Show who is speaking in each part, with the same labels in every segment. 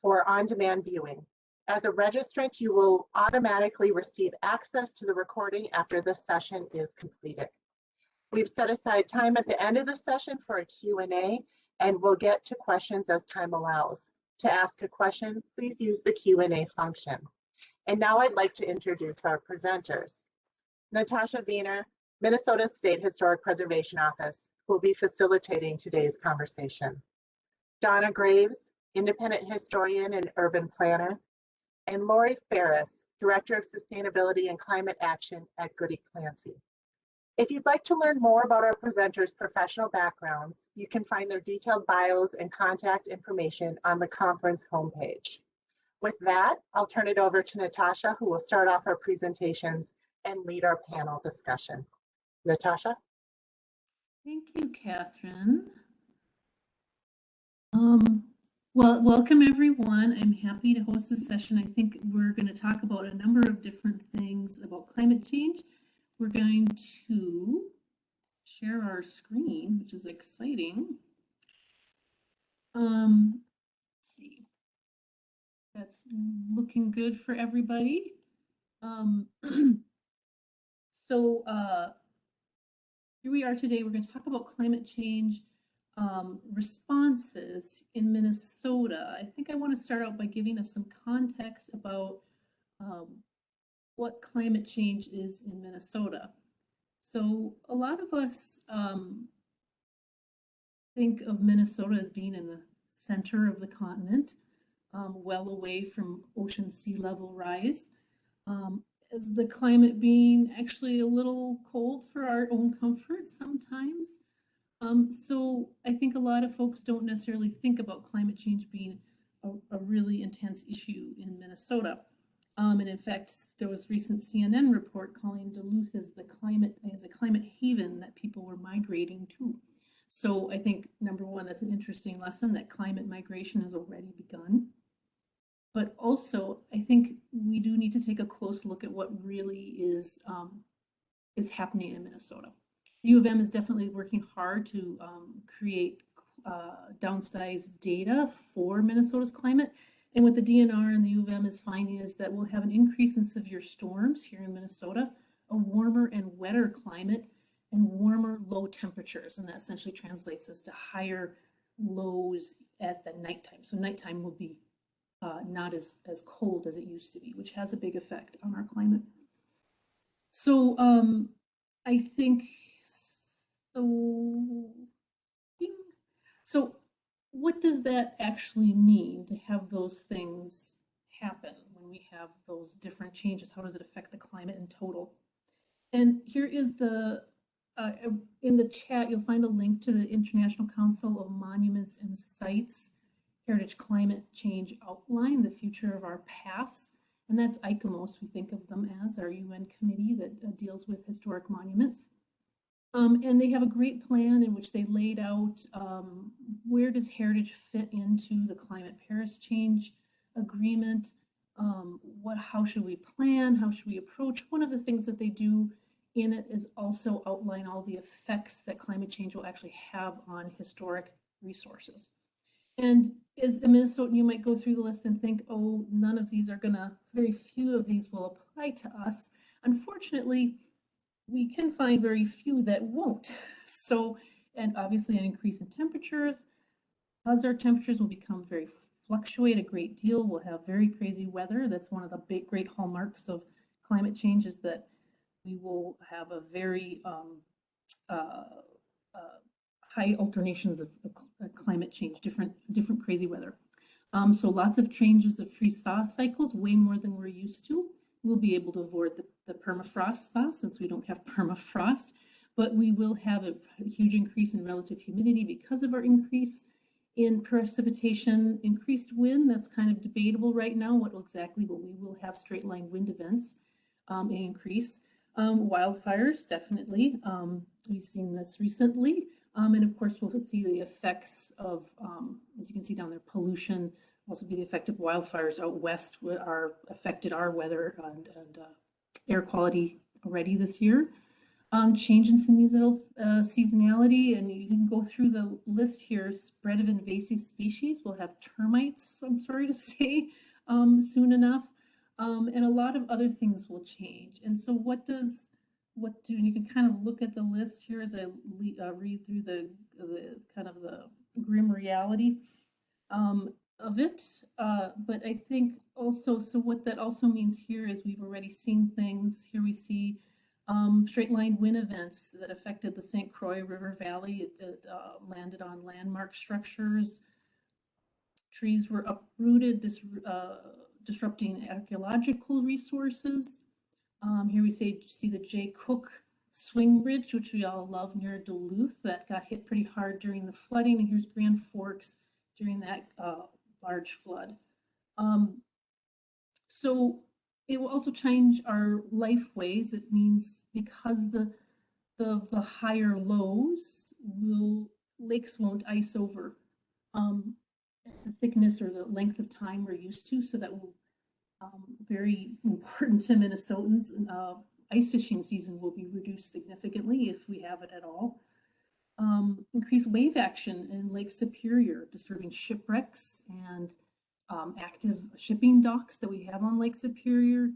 Speaker 1: for on-demand viewing. As a registrant, you will automatically receive access to the recording after this session is completed. We've set aside time at the end of the session for a Q&A, and we'll get to questions as time allows. To ask a question, please use the Q&A function. And now I'd like to introduce our presenters. Natascha Wiener, Minnesota State Historic Preservation Office, will be facilitating today's conversation. Donna Graves, Independent Historian and Urban Planner, and Lori Ferriss, Director of Sustainability and Climate Action at Goody, Clancy. If you'd like to learn more about our presenters' professional backgrounds, you can find their detailed bios and contact information on the conference homepage. With that, I'll turn it over to Natascha, who will start off our presentations and lead our panel discussion. Natascha?
Speaker 2: Thank you, Catherine. Well, welcome everyone. I'm happy to host this session. I think we're going to talk about a number of different things about climate change. We're going to share our screen, which is exciting. Let's see. That's looking good for everybody. So here we are today. We're going to talk about climate change responses in Minnesota. I think I want to start out by giving us some context about what climate change is in Minnesota. So a lot of us think of Minnesota as being in the center of the continent, well away from ocean sea level rise, as the climate being actually a little cold for our own comfort sometimes. So I think a lot of folks don't necessarily think about climate change being a really intense issue in Minnesota. And in fact, there was a recent CNN report calling Duluth as a climate haven that people were migrating to. So I think, number one, that's an interesting lesson that climate migration has already begun. But also, I think we do need to take a close look at what really is happening in Minnesota. The U of M is definitely working hard to create downsized data for Minnesota's climate. And what the DNR and the U of M is finding is that we'll have an increase in severe storms here in Minnesota, a warmer and wetter climate, and warmer low temperatures. And that essentially translates as to higher lows at the nighttime. So nighttime will be not as cold as it used to be, which has a big effect on our climate. So I think, so what does that actually mean to have those things happen when we have those different changes? How does it affect the climate in total? And here is the, in the chat, you'll find a link to the International Council of Monuments and Sites Heritage Climate Change Outline, the Future of Our Past. And that's ICOMOS, we think of them as our UN committee that deals with historic monuments. And they have a great plan in which they laid out where does heritage fit into the Climate Paris Change Agreement, how should we plan, how should we approach. One of the things that they do in it is also outline all the effects that climate change will actually have on historic resources. And as a Minnesotan, you might go through the list and think, oh, none of these are gonna, very few of these will apply to us. Unfortunately, we can find very few that won't. So, and obviously an increase in temperatures, because our temperatures will fluctuate a great deal. We'll have very crazy weather. That's one of the great hallmarks of climate change, is that we will have a very high alternations of climate change, different crazy weather. So lots of changes of freeze-thaw cycles, way more than we're used to. We'll be able to avoid the permafrost thaw since we don't have permafrost, but we will have a huge increase in relative humidity because of our increase in precipitation, increased wind. That's kind of debatable right now what exactly, but we will have straight line wind events increase. Wildfires, definitely. We've seen this recently. And of course, we'll see the effects of, as you can see down there, pollution, also be the effect of wildfires out west affected our weather and air quality already this year. Change in seasonality, and you can go through the list here. Spread of invasive species. We'll have termites, I'm sorry to say, soon enough. And a lot of other things will change. And so and you can kind of look at the list here as I read through the kind of the grim reality of it. But I think also, so what that also means here is we've already seen things. Here we see straight line wind events that affected the St. Croix River Valley. It landed on landmark structures. Trees were uprooted, disrupting ecological resources. Here we see the J. Cook Swing Bridge, which we all love near Duluth, that got hit pretty hard during the flooding. And here's Grand Forks during that large flood. So it will also change our life ways. It means because the higher lows, lakes won't ice over the thickness or the length of time we're used to. So that will very important to Minnesotans. Ice fishing season will be reduced significantly if we have it at all. Increased wave action in Lake Superior, disturbing shipwrecks and active shipping docks that we have on Lake Superior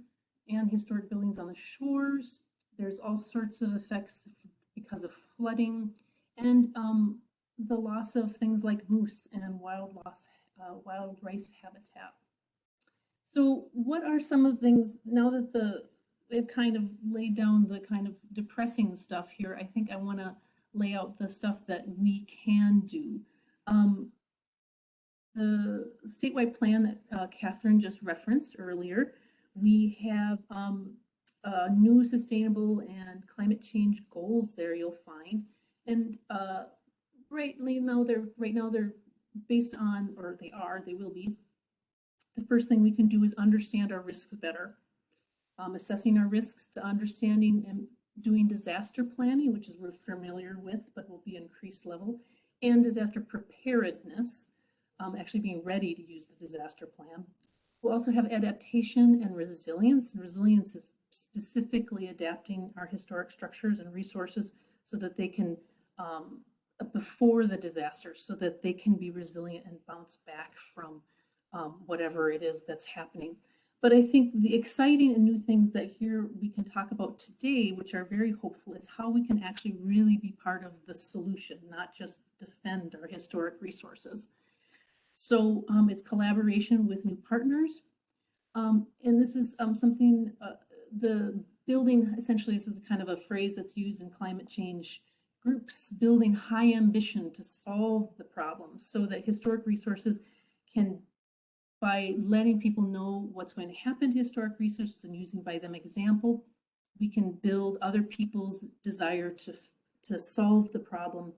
Speaker 2: and historic buildings on the shores. There's all sorts of effects because of flooding and the loss of things like moose and wild rice habitat. So what are some of the things, now that we've kind of laid down the kind of depressing stuff here, I think I want to lay out the stuff that we can do. The statewide plan that Catherine just referenced earlier, we have new sustainable and climate change goals there, you'll find. And right now they're based on, or they will be. The first thing we can do is understand our risks better. Assessing our risks, the understanding and doing disaster planning, which is we're familiar with, but will be increased level, and disaster preparedness, actually being ready to use the disaster plan. We'll also have adaptation and resilience. And resilience is specifically adapting our historic structures and resources so that they can, before the disaster, so that they can be resilient and bounce back from whatever it is that's happening. But I think the exciting and new things that here we can talk about today, which are very hopeful, is how we can actually really be part of the solution, not just defend our historic resources. So it's collaboration with new partners. And this is something, the building, essentially, this is kind of a phrase that's used in climate change groups, building high ambition to solve the problem so that historic resources can, by letting people know what's going to happen to historic resources and using by them example, we can build other people's desire to solve the problem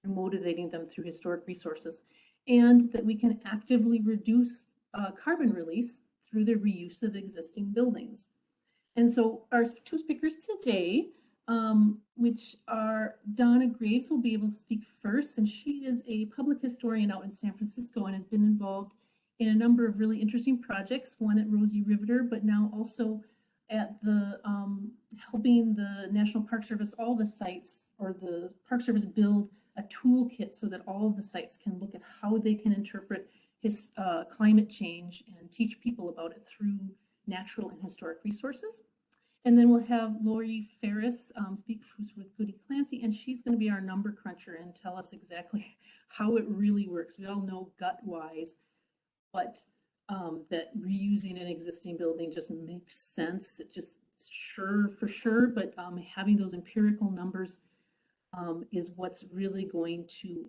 Speaker 2: and motivating them through historic resources, and that we can actively reduce carbon release through the reuse of existing buildings. And so our two speakers today, which are Donna Graves, will be able to speak first, and she is a public historian out in San Francisco and has been involved in a number of really interesting projects, one at Rosie Riveter, but now also at the helping the National Park Service, all the sites, or the Park Service build a toolkit so that all of the sites can look at how they can interpret climate change and teach people about it through natural and historic resources. And then we'll have Lori Ferriss speak with Goody Clancy, and she's going to be our number cruncher and tell us exactly how it really works. We all know gut-wise, but that reusing an existing building just makes sense. It just for sure, but having those empirical numbers is what's really going to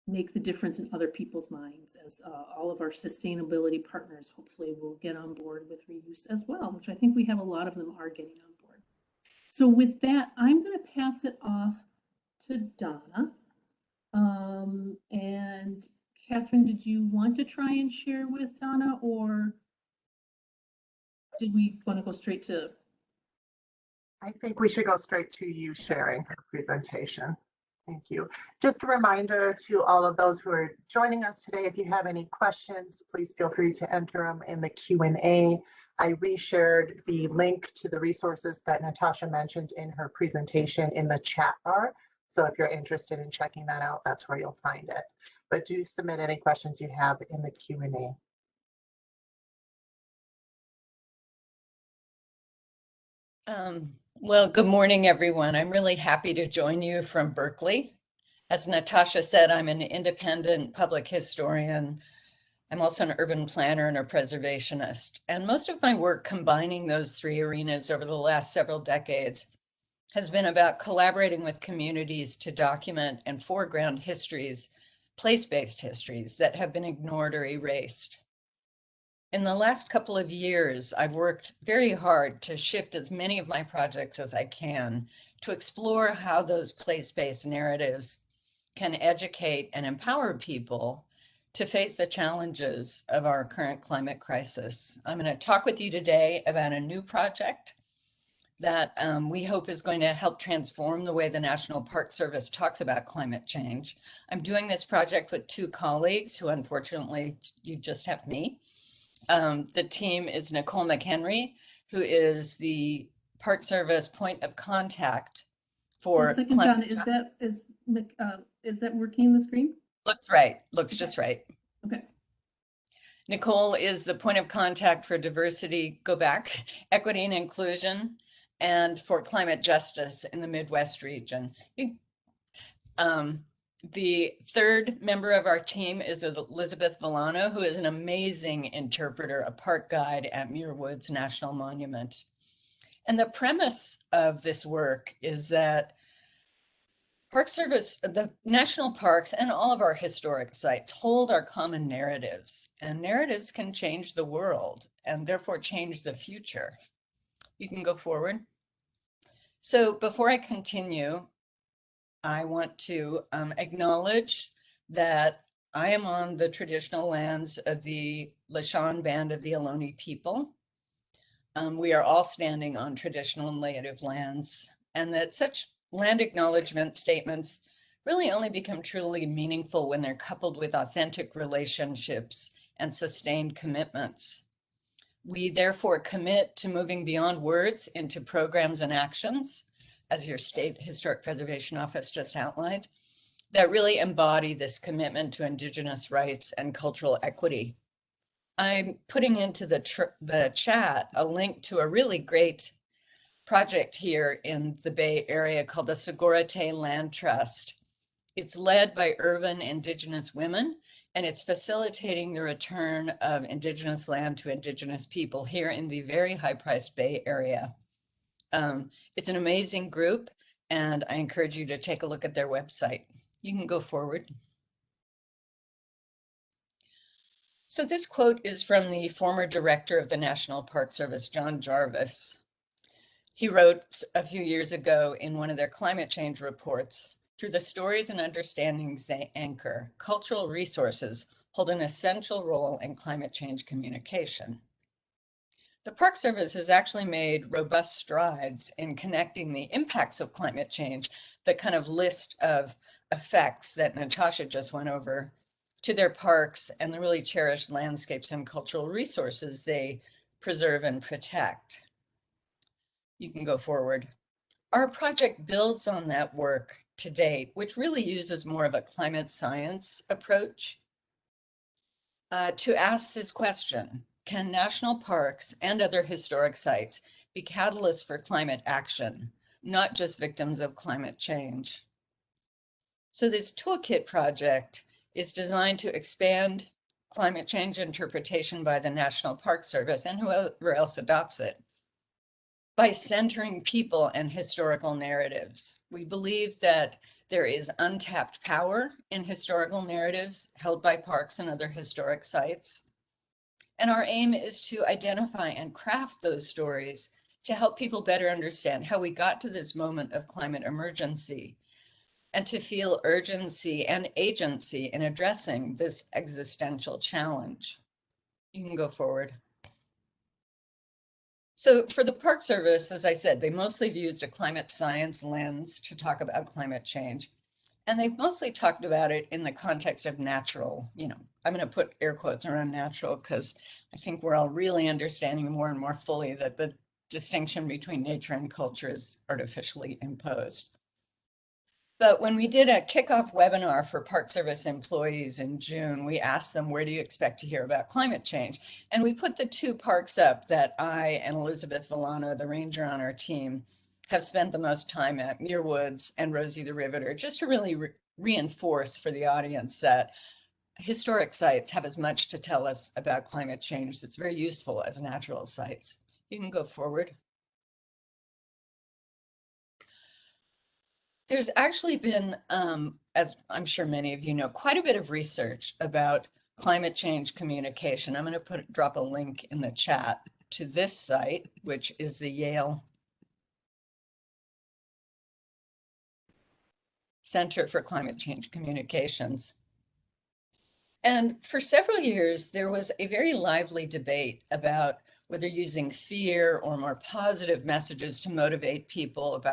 Speaker 2: make the difference in other people's minds, as all of our sustainability partners hopefully will get on board with reuse as well, which I think we have a lot of them are getting on board. So with that, I'm going to pass it off to Donna. And Catherine, did you want to try and share with Donna, or did we want to go straight to?
Speaker 1: I think we should go straight to you sharing her presentation. Thank you. Just a reminder to all of those who are joining us today, if you have any questions, please feel free to enter them in the Q&A. I reshared the link to the resources that Natascha mentioned in her presentation in the chat bar. So if you're interested in checking that out, that's where you'll find it. But do submit any questions you have in the Q&A.
Speaker 3: Well, good morning, everyone. I'm really happy to join you from Berkeley. As Natascha said, I'm an independent public historian. I'm also an urban planner and a preservationist. And most of my work combining those three arenas over the last several decades has been about collaborating with communities to document and foreground histories, place-based histories that have been ignored or erased. In the last couple of years, I've worked very hard to shift as many of my projects as I can to explore how those place-based narratives can educate and empower people to face the challenges of our current climate crisis. I'm going to talk with you today about a new project that we hope is going to help transform the way the National Park Service talks about climate change. I'm doing this project with two colleagues who, unfortunately, you just have me. The team is Nicole McHenry, who is the Park Service point of contact for.
Speaker 2: So second, Donna, is that working in the screen?
Speaker 3: Looks right. Looks just right.
Speaker 2: Okay.
Speaker 3: Nicole is the point of contact for diversity, go back, equity and inclusion, and for climate justice in the Midwest region. The third member of our team is Elizabeth Velano, who is an amazing interpreter, a park guide at Muir Woods National Monument. And the premise of this work is that Park Service, the national parks, and all of our historic sites hold our common narratives, and narratives can change the world and therefore change the future. You can go forward. So before I continue, I want to acknowledge that I am on the traditional lands of the Lishan Band of the Ohlone people. We are all standing on traditional and native lands, and that such land acknowledgement statements really only become truly meaningful when they're coupled with authentic relationships and sustained commitments. We therefore commit to moving beyond words into programs and actions, as your State Historic Preservation Office just outlined, that really embody this commitment to Indigenous rights and cultural equity. I'm putting into the chat a link to a really great project here in the Bay Area called the Segurate Land Trust. It's led by urban Indigenous women, and it's facilitating the return of Indigenous land to Indigenous people here in the very high-priced Bay Area. It's an amazing group, and I encourage you to take a look at their website. You can go forward. So this quote is from the former director of the National Park Service, John Jarvis. He wrote a few years ago in one of their climate change reports, through the stories and understandings they anchor, cultural resources hold an essential role in climate change communication. The Park Service has actually made robust strides in connecting the impacts of climate change, the kind of list of effects that Natascha just went over, to their parks and the really cherished landscapes and cultural resources they preserve and protect. You can go forward. Our project builds on that work to date, which really uses more of a climate science approach to ask this question: can national parks and other historic sites be catalysts for climate action, not just victims of climate change? So this toolkit project is designed to expand climate change interpretation by the National Park Service and whoever else adopts it by centering people and historical narratives. We believe that there is untapped power in historical narratives held by parks and other historic sites. And our aim is to identify and craft those stories to help people better understand how we got to this moment of climate emergency and to feel urgency and agency in addressing this existential challenge. You can go forward. So for the Park Service, as I said, they mostly have used a climate science lens to talk about climate change. And they've mostly talked about it in the context of natural, I'm going to put air quotes around natural because I think we're all really understanding more and more fully that the distinction between nature and culture is artificially imposed. But when we did a kickoff webinar for Park Service employees in June, we asked them, where do you expect to hear about climate change? And we put the 2 parks up that I and Elizabeth Velano, the ranger on our team, have spent the most time at, Muir Woods and Rosie the Riveter, just to really reinforce for the audience that historic sites have as much to tell us about climate change that's very useful as natural sites. You can go forward. There's actually been, as I'm sure many of you know, quite a bit of research about climate change communication. I'm going to drop a link in the chat to this site, which is the Yale Center for Climate Change Communications. And for several years, there was a very lively debate about whether using fear or more positive messages to motivate people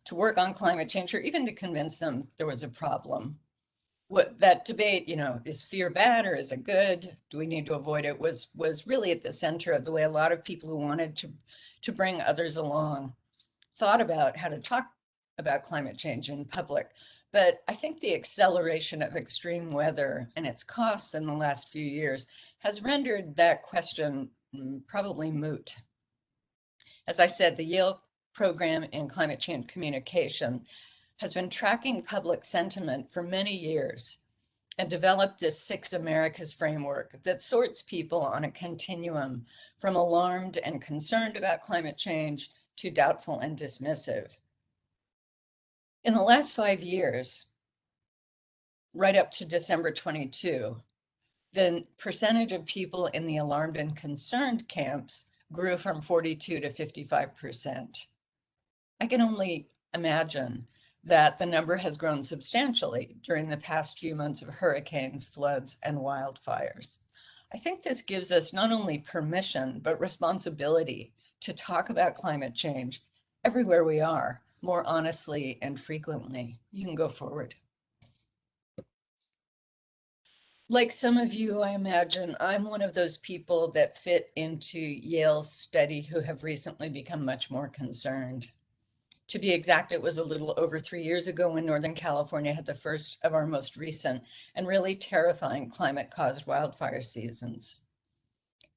Speaker 3: to work on climate change, or even to convince them there was a problem. That debate, is fear bad or is it good? Do we need to avoid it? Was really at the center of the way a lot of people who wanted to bring others along thought about how to talk about climate change in public. But I think the acceleration of extreme weather and its costs in the last few years has rendered that question probably moot. As I said, the Yale program in climate change communication has been tracking public sentiment for many years and developed this 6 Americas framework that sorts people on a continuum from alarmed and concerned about climate change to doubtful and dismissive. In the last 5 years, right up to December 22, the percentage of people in the alarmed and concerned camps grew from 42 to 55%. I can only imagine that the number has grown substantially during the past few months of hurricanes, floods, and wildfires. I think this gives us not only permission, but responsibility to talk about climate change everywhere we are, more honestly and frequently. You can go forward. Like some of you, I imagine, I'm one of those people that fit into Yale's study who have recently become much more concerned. To be exact, it was a little over 3 years ago when Northern California had the first of our most recent and really terrifying climate-caused wildfire seasons.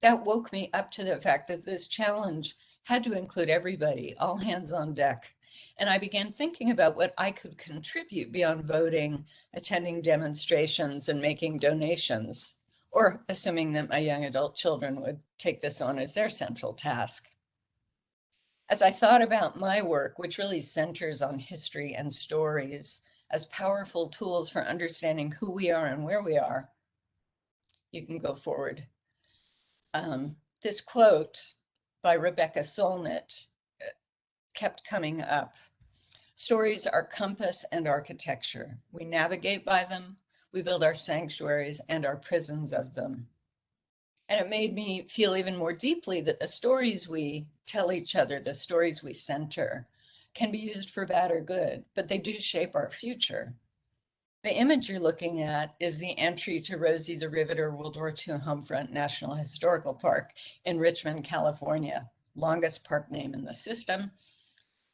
Speaker 3: That woke me up to the fact that this challenge had to include everybody, all hands on deck. And I began thinking about what I could contribute beyond voting, attending demonstrations, and making donations, or assuming that my young adult children would take this on as their central task. As I thought about my work, which really centers on history and stories as powerful tools for understanding who we are and where we are, you can go forward. This quote by Rebecca Solnit kept coming up. Stories are compass and architecture. We navigate by them. We build our sanctuaries and our prisons of them. And it made me feel even more deeply that the stories we tell each other, the stories we center, can be used for bad or good, but they do shape our future. The image you're looking at is the entry to Rosie the Riveter World War II Homefront National Historical Park in Richmond, California, longest park name in the system.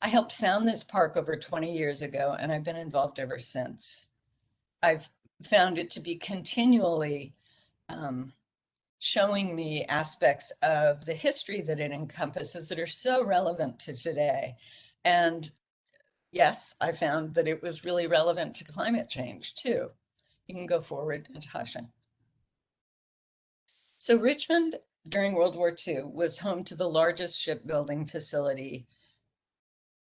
Speaker 3: I helped found this park over 20 years ago, and I've been involved ever since. I've found it to be continually showing me aspects of the history that it encompasses that are so relevant to today. And yes, I found that it was really relevant to climate change too. You can go forward, Natascha. So Richmond during World War II was home to the largest shipbuilding facility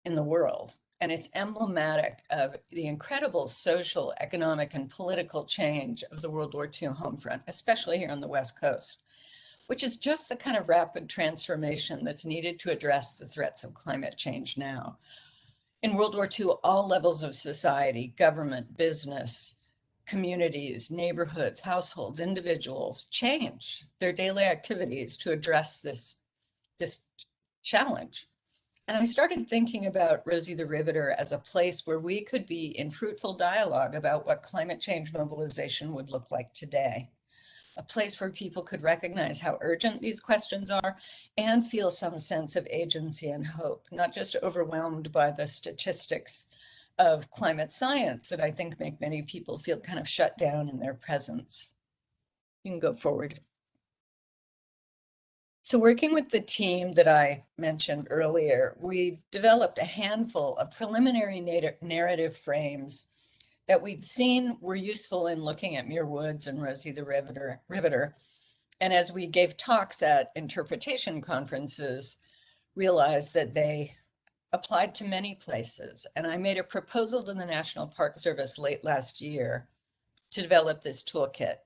Speaker 3: in the world. And it's emblematic of the incredible social, economic, and political change of the World War II home front, especially here on the West Coast, which is just the kind of rapid transformation that's needed to address the threats of climate change now. In World War II, all levels of society, government, business, communities, neighborhoods, households, individuals change their daily activities to address this challenge. And I started thinking about Rosie the Riveter as a place where we could be in fruitful dialogue about what climate change mobilization would look like today. A place where people could recognize how urgent these questions are and feel some sense of agency and hope, not just overwhelmed by the statistics of climate science that I think make many people feel kind of shut down in their presence. You can go forward. So working with the team that I mentioned earlier, we developed a handful of preliminary narrative frames that we'd seen were useful in looking at Muir Woods and Rosie the Riveter. And as we gave talks at interpretation conferences, realized that they applied to many places. And I made a proposal to the National Park Service late last year to develop this toolkit.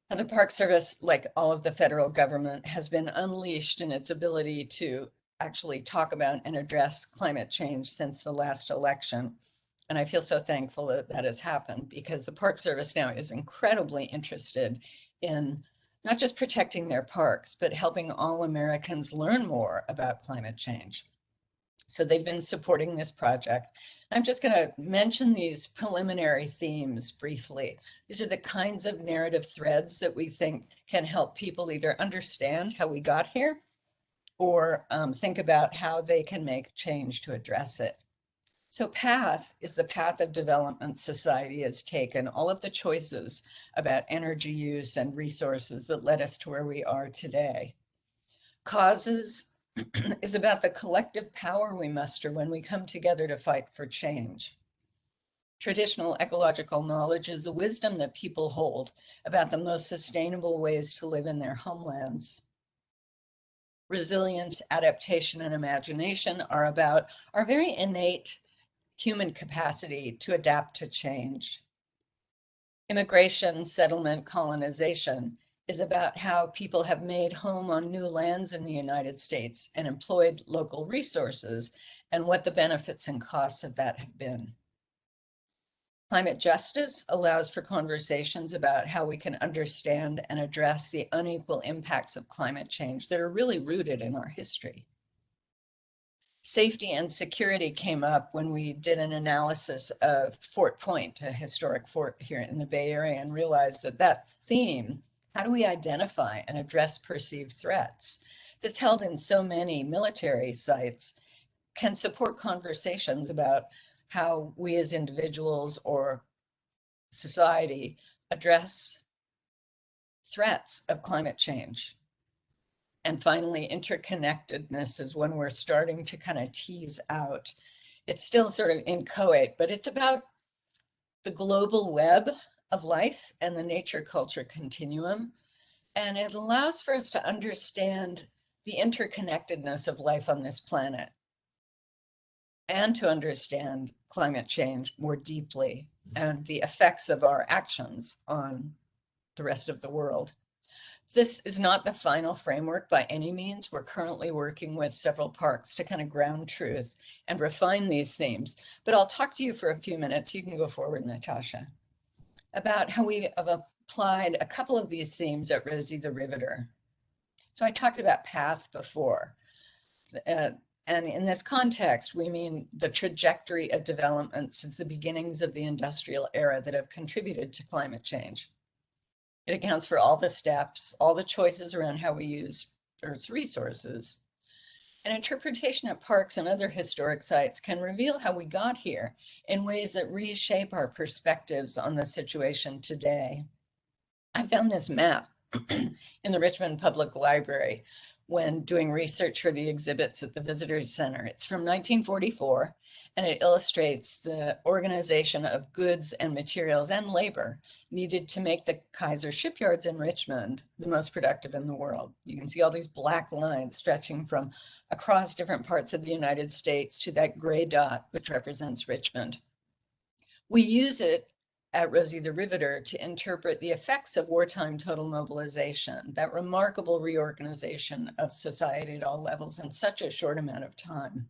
Speaker 3: Now, the Park Service, like all of the federal government, has been unleashed in its ability to actually talk about and address climate change since the last election. And I feel so thankful that that has happened, because the Park Service now is incredibly interested in not just protecting their parks, but helping all Americans learn more about climate change. So they've been supporting this project. I'm just going to mention these preliminary themes briefly. These are the kinds of narrative threads that we think can help people either understand how we got here or think about how they can make change to address it. So path is the path of development society has taken, all of the choices about energy use and resources that led us to where we are today. Causes is about the collective power we muster when we come together to fight for change. Traditional ecological knowledge is the wisdom that people hold about the most sustainable ways to live in their homelands. Resilience, adaptation, and imagination are about our very innate human capacity to adapt to change. Immigration, settlement, colonization is about how people have made home on new lands in the United States and employed local resources, and what the benefits and costs of that have been. Climate justice allows for conversations about how we can understand and address the unequal impacts of climate change that are really rooted in our history. Safety and security came up when we did an analysis of Fort Point, a historic fort here in the Bay Area, and realized that that theme, how do we identify and address perceived threats, that's held in so many military sites, can support conversations about how we as individuals or society address threats of climate change. And finally, interconnectedness is when we're starting to kind of tease out. It's still sort of inchoate, but it's about the global web of life and the nature-culture continuum. And it allows for us to understand the interconnectedness of life on this planet and to understand climate change more deeply and the effects of our actions on the rest of the world. This is not the final framework by any means. We're currently working with several parks to kind of ground truth and refine these themes. But I'll talk to you for a few minutes. You can go forward, Natascha, about how we have applied a couple of these themes at Rosie the Riveter. So I talked about path before. And in this context, we mean the trajectory of development since the beginnings of the industrial era that have contributed to climate change. It accounts for all the steps, all the choices around how we use Earth's resources. An interpretation at parks and other historic sites can reveal how we got here in ways that reshape our perspectives on the situation today. I found this map in the Richmond Public Library when doing research for the exhibits at the Visitors Center. It's from 1944, and it illustrates the organization of goods and materials and labor needed to make the Kaiser shipyards in Richmond the most productive in the world. You can see all these black lines stretching from across different parts of the United States to that gray dot, which represents Richmond. We use it at Rosie the Riveter to interpret the effects of wartime total mobilization, that remarkable reorganization of society at all levels in such a short amount of time.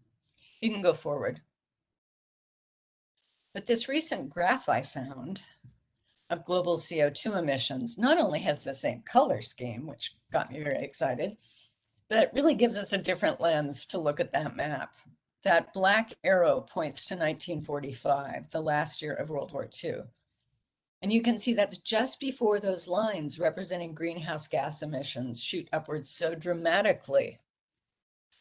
Speaker 3: You can go forward. But this recent graph I found of global CO2 emissions not only has the same color scheme, which got me very excited, that really gives us a different lens to look at that map. That black arrow points to 1945, the last year of World War II. And you can see that's just before those lines representing greenhouse gas emissions shoot upwards so dramatically.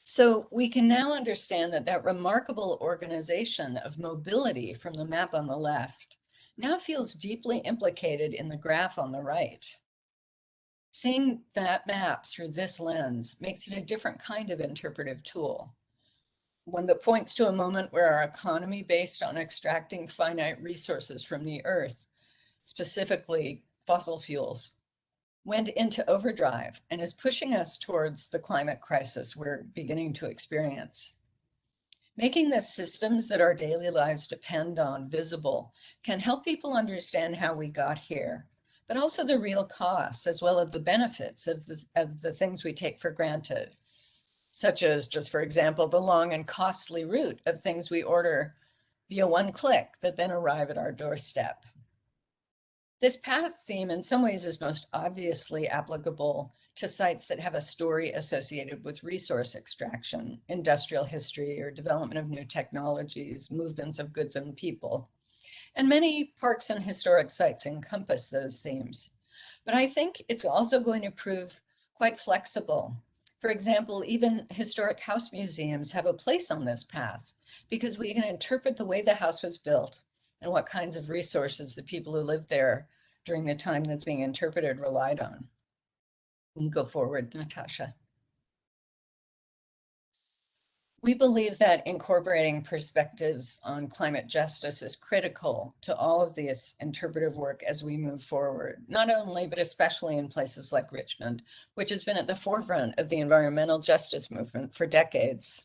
Speaker 3: So we can now understand that that remarkable organization of mobility from the map on the left now feels deeply implicated in the graph on the right. Seeing that map through this lens makes it a different kind of interpretive tool, one that points to a moment where our economy based on extracting finite resources from the earth, specifically fossil fuels, went into overdrive and is pushing us towards the climate crisis we're beginning to experience. Making the systems that our daily lives depend on visible can help people understand how we got here, but also the real costs as well as the benefits of the things we take for granted, such as, just for example, the long and costly route of things we order via one click that then arrive at our doorstep. This path theme in some ways is most obviously applicable to sites that have a story associated with resource extraction, industrial history, or development of new technologies, movements of goods and people. And many parks and historic sites encompass those themes. But I think it's also going to prove quite flexible. For example, even historic house museums have a place on this path because we can interpret the way the house was built and what kinds of resources the people who lived there during the time that's being interpreted relied on. You can go forward, Natascha. We believe that incorporating perspectives on climate justice is critical to all of this interpretive work as we move forward, not only, but especially in places like Richmond, which has been at the forefront of the environmental justice movement for decades.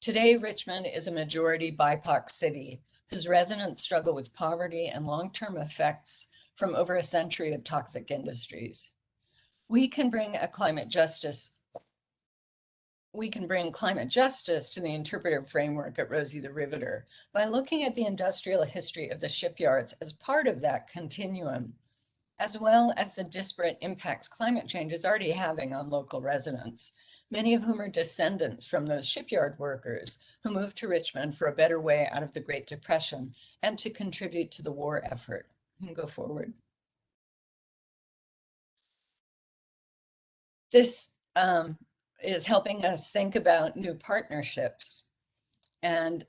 Speaker 3: Today, Richmond is a majority BIPOC city whose residents struggle with poverty and long-term effects from over a century of toxic industries. We can bring climate justice to the interpretive framework at Rosie the Riveter by looking at the industrial history of the shipyards as part of that continuum, as well as the disparate impacts climate change is already having on local residents, many of whom are descendants from those shipyard workers who moved to Richmond for a better way out of the Great Depression and to contribute to the war effort. You can go forward. This is helping us think about new partnerships, and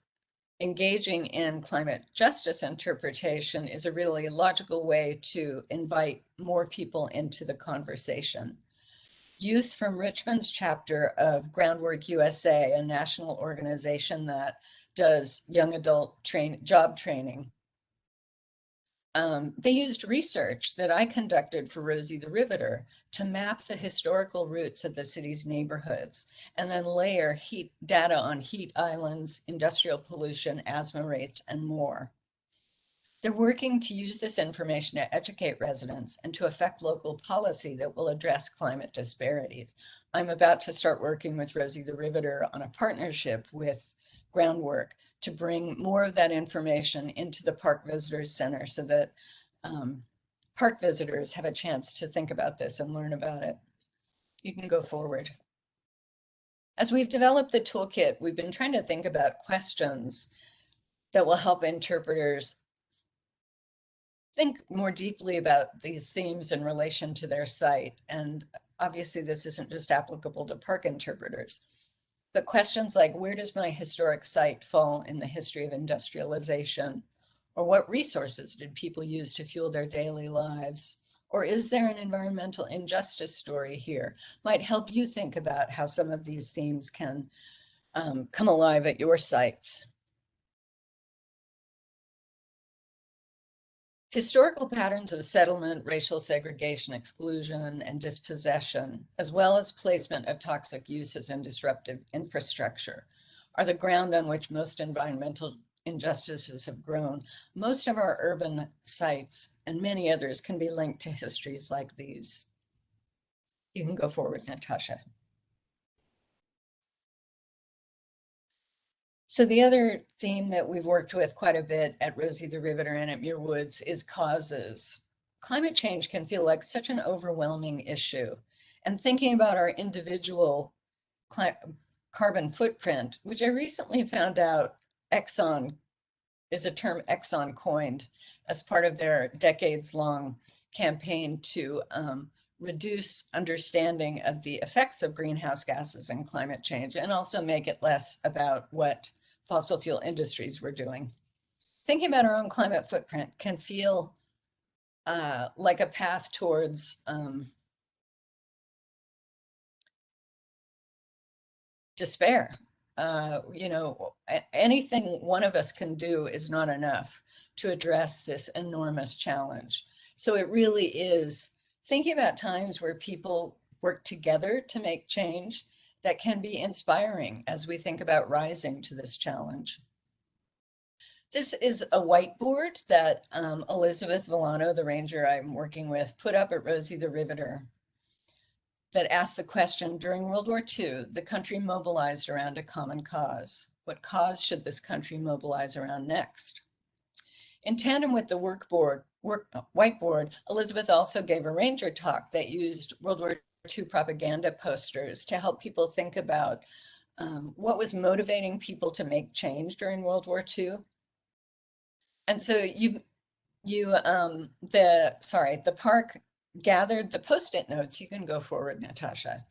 Speaker 3: engaging in climate justice interpretation is a really logical way to invite more people into the conversation. Youth from Richmond's chapter of Groundwork USA, a national organization that does young adult job training, they used research that I conducted for Rosie the Riveter to map the historical roots of the city's neighborhoods and then layer data on heat islands, industrial pollution, asthma rates, and more. They're working to use this information to educate residents and to affect local policy that will address climate disparities. I'm about to start working with Rosie the Riveter on a partnership with Groundwork to bring more of that information into the Park Visitors Center so that park visitors have a chance to think about this and learn about it. You can go forward. As we've developed the toolkit, we've been trying to think about questions that will help interpreters think more deeply about these themes in relation to their site. And obviously this isn't just applicable to park interpreters, but questions like, where does my historic site fall in the history of industrialization? Or what resources did people use to fuel their daily lives? Or is there an environmental injustice story here? Might help you think about how some of these themes can come alive at your sites. Historical patterns of settlement, racial segregation, exclusion, and dispossession, as well as placement of toxic uses and disruptive infrastructure, are the ground on which most environmental injustices have grown. Most of our urban sites and many others can be linked to histories like these. You can go forward, Natascha. So the other theme that we've worked with quite a bit at Rosie the Riveter and at Muir Woods is causes. Climate change can feel like such an overwhelming issue, and thinking about our individual carbon footprint, which I recently found out Exxon is a term Exxon coined as part of their decades-long campaign to reduce understanding of the effects of greenhouse gases and climate change, and also make it less about what fossil fuel industries were doing. Thinking about our own climate footprint can feel like a path towards despair. You know, anything one of us can do is not enough to address this enormous challenge. So it really is thinking about times where people work together to make change that can be inspiring as we think about rising to this challenge. This is a whiteboard that Elizabeth Velano, the ranger I'm working with, put up at Rosie the Riveter that asked the question, during World War II, the country mobilized around a common cause. What cause should this country mobilize around next? In tandem with the whiteboard, Elizabeth also gave a ranger talk that used World War II propaganda posters to help people think about what was motivating people to make change during World War II. And so the park gathered the Post-it notes. You can go forward, Natascha.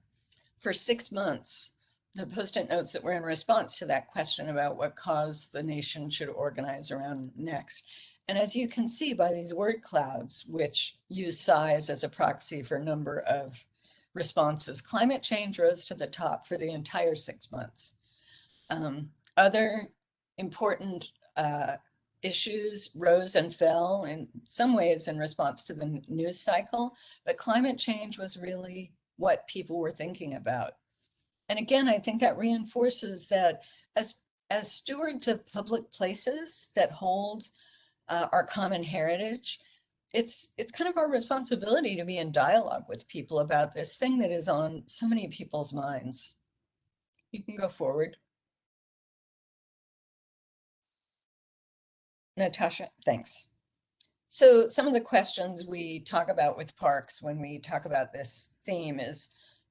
Speaker 3: For 6 months, the Post-it notes that were in response to that question about what cause the nation should organize around next. And as you can see by these word clouds, which use size as a proxy for number of responses, climate change rose to the top for the entire 6 months. Other important issues rose and fell in some ways in response to the news cycle, but climate change was really what people were thinking about. And again, I think that reinforces that as stewards of public places that hold our common heritage, it's kind of our responsibility to be in dialogue with people about this thing that is on so many people's minds. You can go forward. Natascha, thanks. So some of the questions we talk about with parks when we talk about this theme is,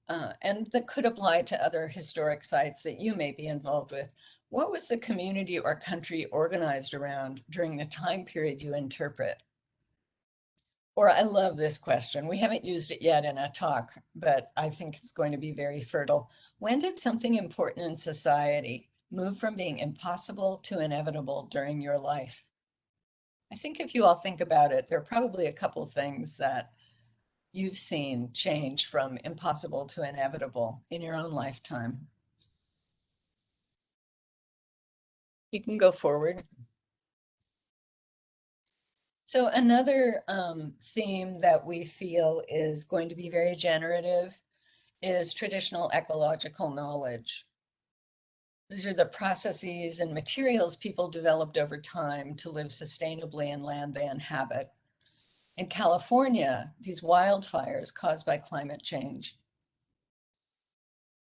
Speaker 3: and that could apply to other historic sites that you may be involved with, what was the community or country organized around during the time period you interpret? Or I love this question. We haven't used it yet in a talk, but I think it's going to be very fertile. When did something important in society move from being impossible to inevitable during your life? I think if you all think about it, there are probably a couple things that you've seen change from impossible to inevitable in your own lifetime. You can go forward. So another theme that we feel is going to be very generative is traditional ecological knowledge. These are the processes and materials people developed over time to live sustainably in land they inhabit. In California, these wildfires caused by climate change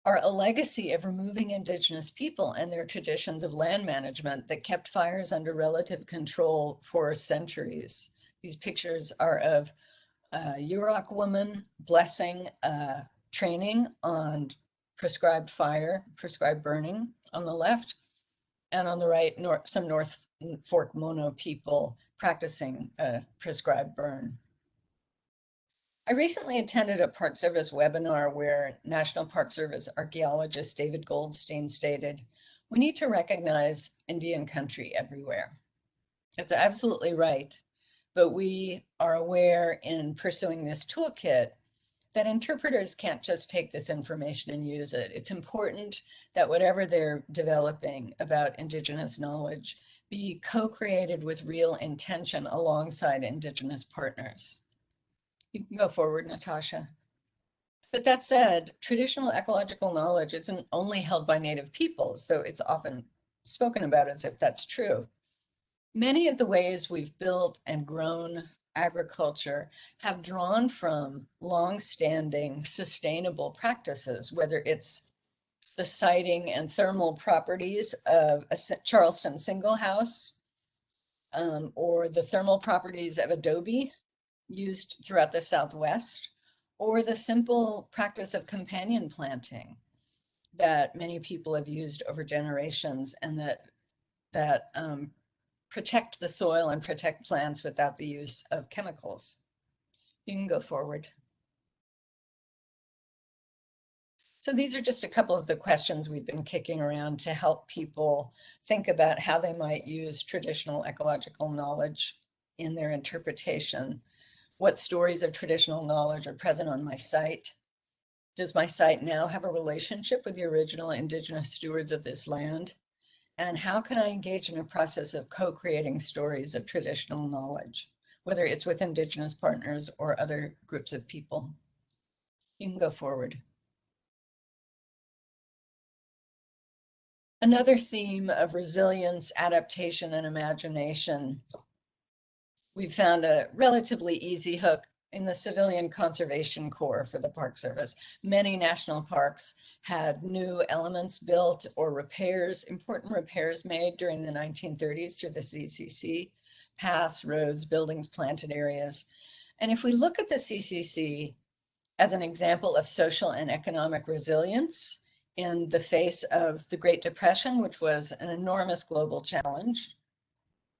Speaker 3: are a legacy of removing indigenous people and their traditions of land management that kept fires under relative control for centuries. These pictures are of a Yurok woman blessing training on prescribed fire, prescribed burning on the left, and on the right, some North Fork Mono people practicing a prescribed burn. I recently attended a Park Service webinar where National Park Service archaeologist David Goldstein stated, "We need to recognize Indian country everywhere." That's absolutely right, but we are aware in pursuing this toolkit that interpreters can't just take this information and use it. It's important that whatever they're developing about Indigenous knowledge be co-created with real intention alongside Indigenous partners. You can go forward, Natascha. But that said, traditional ecological knowledge isn't only held by Native peoples, though it's often spoken about as if that's true. Many of the ways we've built and grown agriculture have drawn from long-standing sustainable practices, whether it's the siting and thermal properties of a Charleston single house, or the thermal properties of adobe used throughout the Southwest, or the simple practice of companion planting that many people have used over generations and that protect the soil and protect plants without the use of chemicals. You can go forward. So these are just a couple of the questions we've been kicking around to help people think about how they might use traditional ecological knowledge in their interpretation. What stories of traditional knowledge are present on my site? Does my site now have a relationship with the original indigenous stewards of this land? And how can I engage in a process of co-creating stories of traditional knowledge, whether it's with indigenous partners or other groups of people? You can go forward. Another theme of resilience, adaptation, and imagination. We found a relatively easy hook in the Civilian Conservation Corps for the Park Service. Many national parks had new elements built or repairs, important repairs made during the 1930s through the CCC, paths, roads, buildings, planted areas. And if we look at the CCC as an example of social and economic resilience in the face of the Great Depression, which was an enormous global challenge,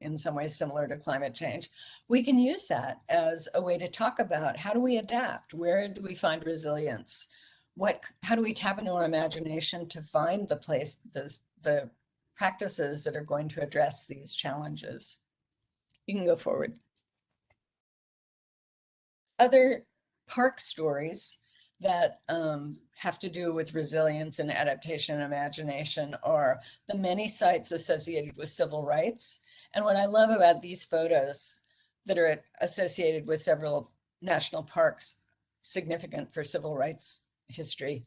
Speaker 3: in some ways similar to climate change, we can use that as a way to talk about how do we adapt? Where do we find resilience? How do we tap into our imagination to find the practices that are going to address these challenges? You can go forward. Other park stories that have to do with resilience and adaptation and imagination are the many sites associated with civil rights. And what I love about these photos that are associated with several national parks significant for civil rights history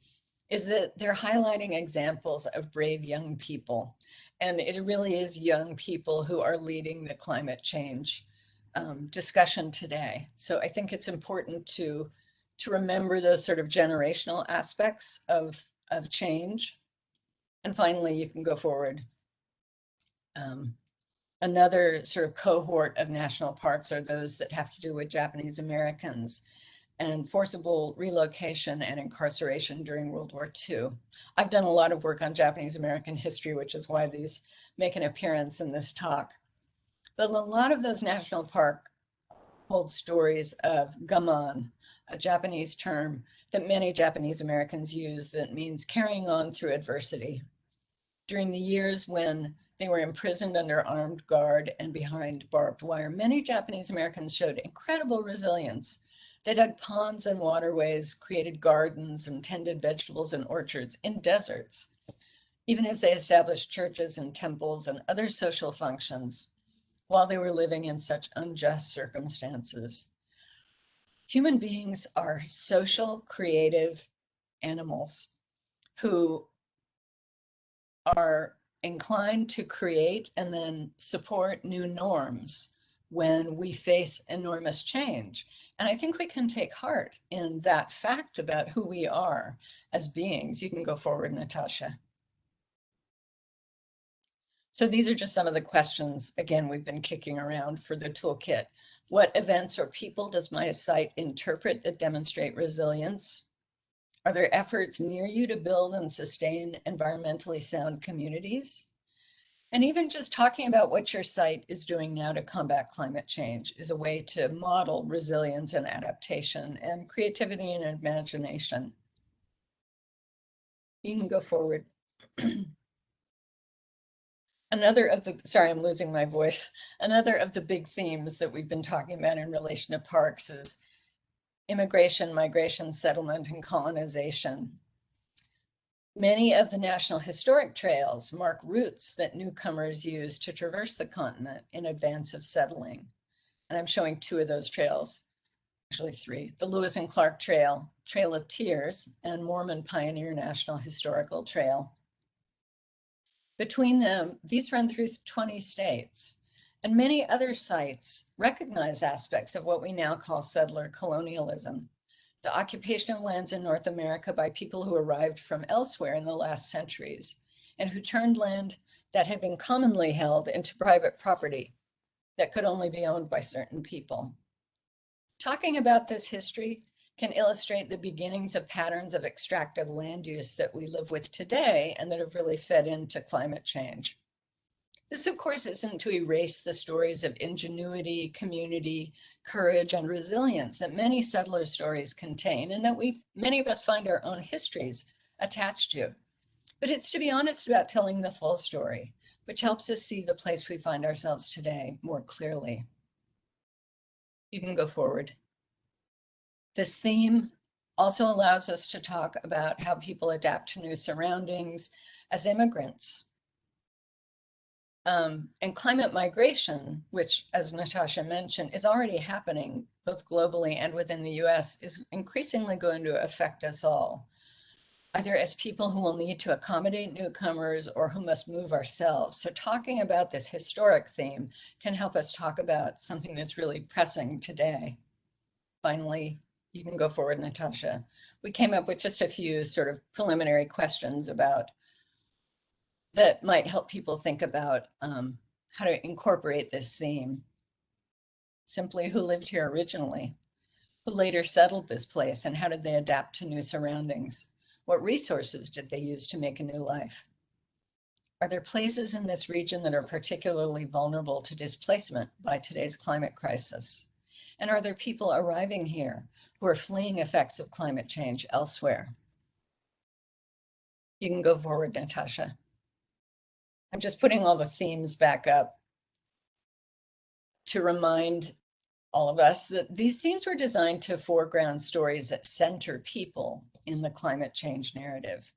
Speaker 3: is that they're highlighting examples of brave young people. And it really is young people who are leading the climate change discussion today. So I think it's important to remember those sort of generational aspects of change. And finally, you can go forward. Another sort of cohort of national parks are those that have to do with Japanese Americans and forcible relocation and incarceration during World War II. I've done a lot of work on Japanese American history, which is why these make an appearance in this talk. But a lot of those national parks hold stories of gaman, a Japanese term that many Japanese Americans use that means carrying on through adversity. During the years when they were imprisoned under armed guard and behind barbed wire, many Japanese Americans showed incredible resilience. They dug ponds and waterways, created gardens, and tended vegetables and orchards in deserts, even as they established churches and temples and other social functions while they were living in such unjust circumstances. Human beings are social, creative animals who are inclined to create and then support new norms when we face enormous change. And I think we can take heart in that fact about who we are as beings. You can go forward, Natascha. So these are just some of the questions, again, we've been kicking around for the toolkit. What events or people does my site interpret that demonstrate resilience? Are there efforts near you to build and sustain environmentally sound communities? And even just talking about what your site is doing now to combat climate change is a way to model resilience and adaptation and creativity and imagination. You can go forward. Another of the, sorry, I'm losing my voice. Another of the big themes that we've been talking about in relation to parks is immigration, migration, settlement, and colonization. Many of the National Historic Trails mark routes that newcomers use to traverse the continent in advance of settling. And I'm showing two of those trails, actually three, the Lewis and Clark Trail, Trail of Tears, and Mormon Pioneer National Historical Trail. Between them, these run through 20 states, and many other sites recognize aspects of what we now call settler colonialism, the occupation of lands in North America by people who arrived from elsewhere in the last centuries, and who turned land that had been commonly held into private property that could only be owned by certain people. Talking about this history can illustrate the beginnings of patterns of extractive land use that we live with today and that have really fed into climate change. This, of course, isn't to erase the stories of ingenuity, community, courage, and resilience that many settler stories contain and that many of us find our own histories attached to. But it's to be honest about telling the full story, which helps us see the place we find ourselves today more clearly. You can go forward. This theme also allows us to talk about how people adapt to new surroundings as immigrants. And climate migration, which, as Natascha mentioned, is already happening both globally and within the US, is increasingly going to affect us all, either as people who will need to accommodate newcomers or who must move ourselves. So talking about this historic theme can help us talk about something that's really pressing today. Finally, you can go forward, Natascha. We came up with just a few sort of preliminary questions that might help people think about how to incorporate this theme. Simply, who lived here originally? Who later settled this place, and how did they adapt to new surroundings? What resources did they use to make a new life? Are there places in this region that are particularly vulnerable to displacement by today's climate crisis? And are there people arriving here who are fleeing effects of climate change elsewhere? You can go forward, Natascha. I'm just putting all the themes back up to remind all of us that these themes were designed to foreground stories that center people in the climate change narrative.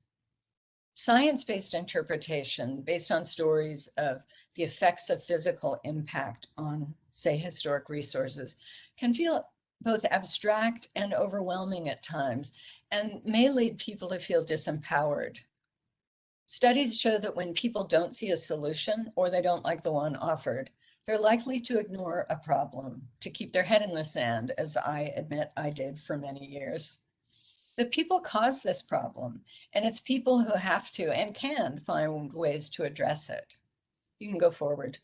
Speaker 3: Science-based interpretation based on stories of the effects of physical impact on, say, historic resources can feel both abstract and overwhelming at times and may lead people to feel disempowered. Studies show that when people don't see a solution or they don't like the one offered, they're likely to ignore a problem, to keep their head in the sand, as I admit I did for many years. But people cause this problem, and it's people who have to and can find ways to address it. You can go forward.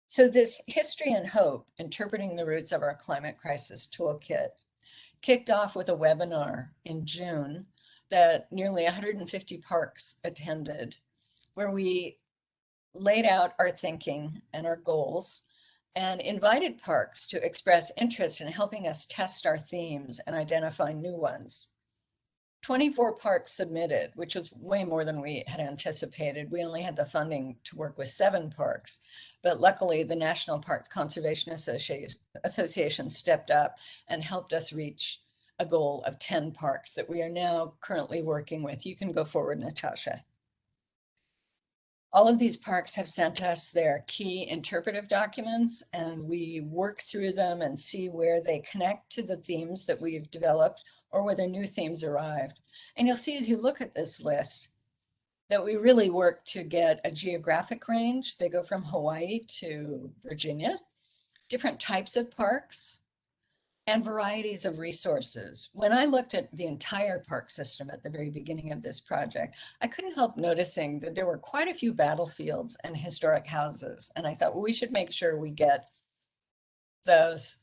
Speaker 3: So this History and Hope, Interpreting the Roots of Our Climate Crisis Toolkit, kicked off with a webinar in June that nearly 150 parks attended, where we laid out our thinking and our goals and invited parks to express interest in helping us test our themes and identify new ones. 24 parks submitted, which was way more than we had anticipated. We only had the funding to work with 7 parks, but luckily the National Park Conservation Association stepped up and helped us reach a goal of 10 parks that we are now currently working with. You can go forward, Natascha. All of these parks have sent us their key interpretive documents, and we work through them and see where they connect to the themes that we've developed or whether new themes arrived. And you'll see as you look at this list that we really work to get a geographic range. They go from Hawaii to Virginia, different types of parks, and varieties of resources. When I looked at the entire park system at the very beginning of this project, I couldn't help noticing that there were quite a few battlefields and historic houses. And I thought, well, we should make sure we get those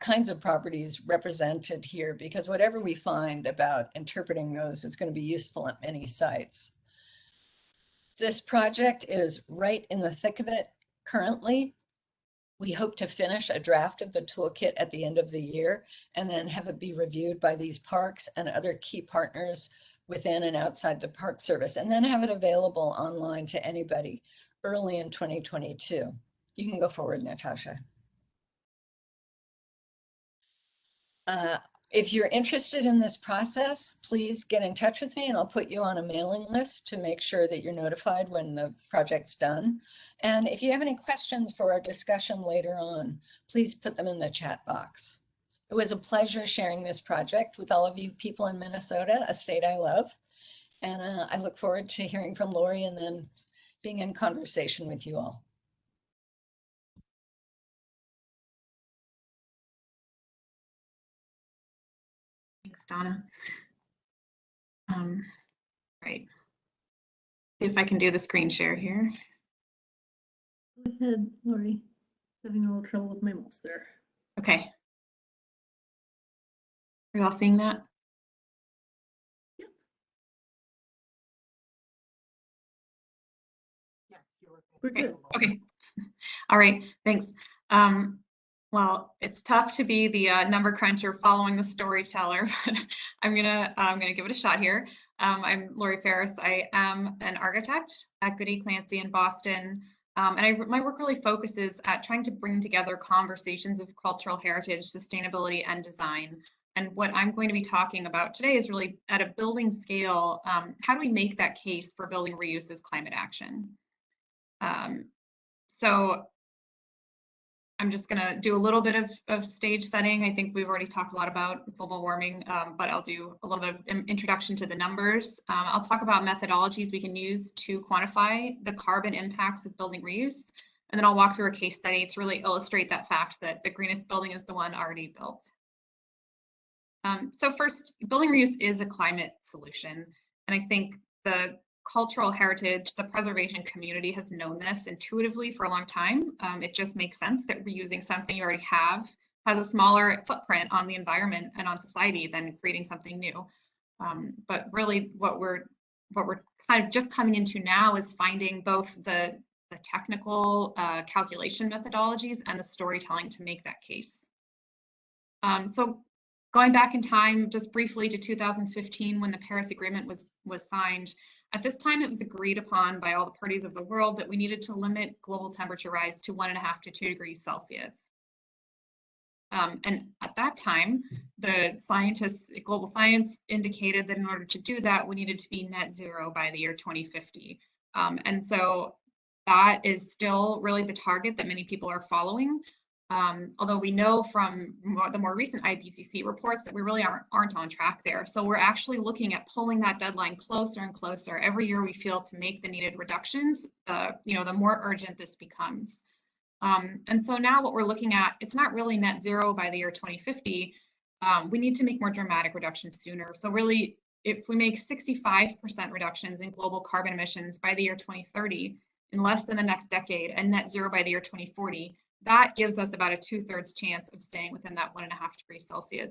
Speaker 3: kinds of properties represented here, because whatever we find about interpreting those is going to be useful at many sites. This project is right in the thick of it currently. We hope to finish a draft of the toolkit at the end of the year and then have it be reviewed by these parks and other key partners within and outside the Park Service, and then have it available online to anybody early in 2022. You can go forward, Natascha. If you're interested in this process, please get in touch with me and I'll put you on a mailing list to make sure that you're notified when the project's done. And if you have any questions for our discussion later on, please put them in the chat box. It was a pleasure sharing this project with all of you people in Minnesota, a state I love. And I look forward to hearing from Lori and then being in conversation with you all.
Speaker 4: Thanks, Donna. Right. See if I can do the screen share here.
Speaker 2: Go ahead, Lori. Having a little trouble with my mouse there.
Speaker 4: Okay. Are you all seeing that?
Speaker 1: Yes, you look
Speaker 2: We're good.
Speaker 4: Okay. All right, thanks. Well, it's tough to be the number cruncher following the storyteller, but I'm gonna give it a shot here. I'm Lori Ferriss. I am an architect at Goody, Clancy in Boston. And my work really focuses at trying to bring together conversations of cultural heritage, sustainability, and design. And what I'm going to be talking about today is really at a building scale, how do we make that case for building reuse as climate action? So I'm just going to do a little bit of stage setting. I think we've already talked a lot about global warming, but I'll do a little bit of introduction to the numbers. I'll talk about methodologies we can use to quantify the carbon impacts of building reuse. And then I'll walk through a case study to really illustrate that fact that the greenest building is the one already built. So first, building reuse is a climate solution. And I think the cultural heritage, the preservation community has known this intuitively for a long time. It just makes sense that reusing something you already have has a smaller footprint on the environment and on society than creating something new. But really what we're kind of just coming into now is finding both the technical calculation methodologies and the storytelling to make that case. So going back in time, just briefly to 2015, when the Paris Agreement was signed, at this time, it was agreed upon by all the parties of the world that we needed to limit global temperature rise to 1.5 to 2 degrees Celsius. And at that time, the scientists, global science indicated that in order to do that, we needed to be net zero by the year 2050. And so that is still really the target that many people are following. Although we know from the more recent IPCC reports that we really aren't on track there. So we're actually looking at pulling that deadline closer and closer. Every year we feel to make the needed reductions, the more urgent this becomes. And so now what we're looking at, it's not really net zero by the year 2050. We need to make more dramatic reductions sooner. So really, if we make 65% reductions in global carbon emissions by the year 2030, in less than the next decade, and net zero by the year 2040, that gives us about a 2/3 chance of staying within that 1.5 degrees Celsius.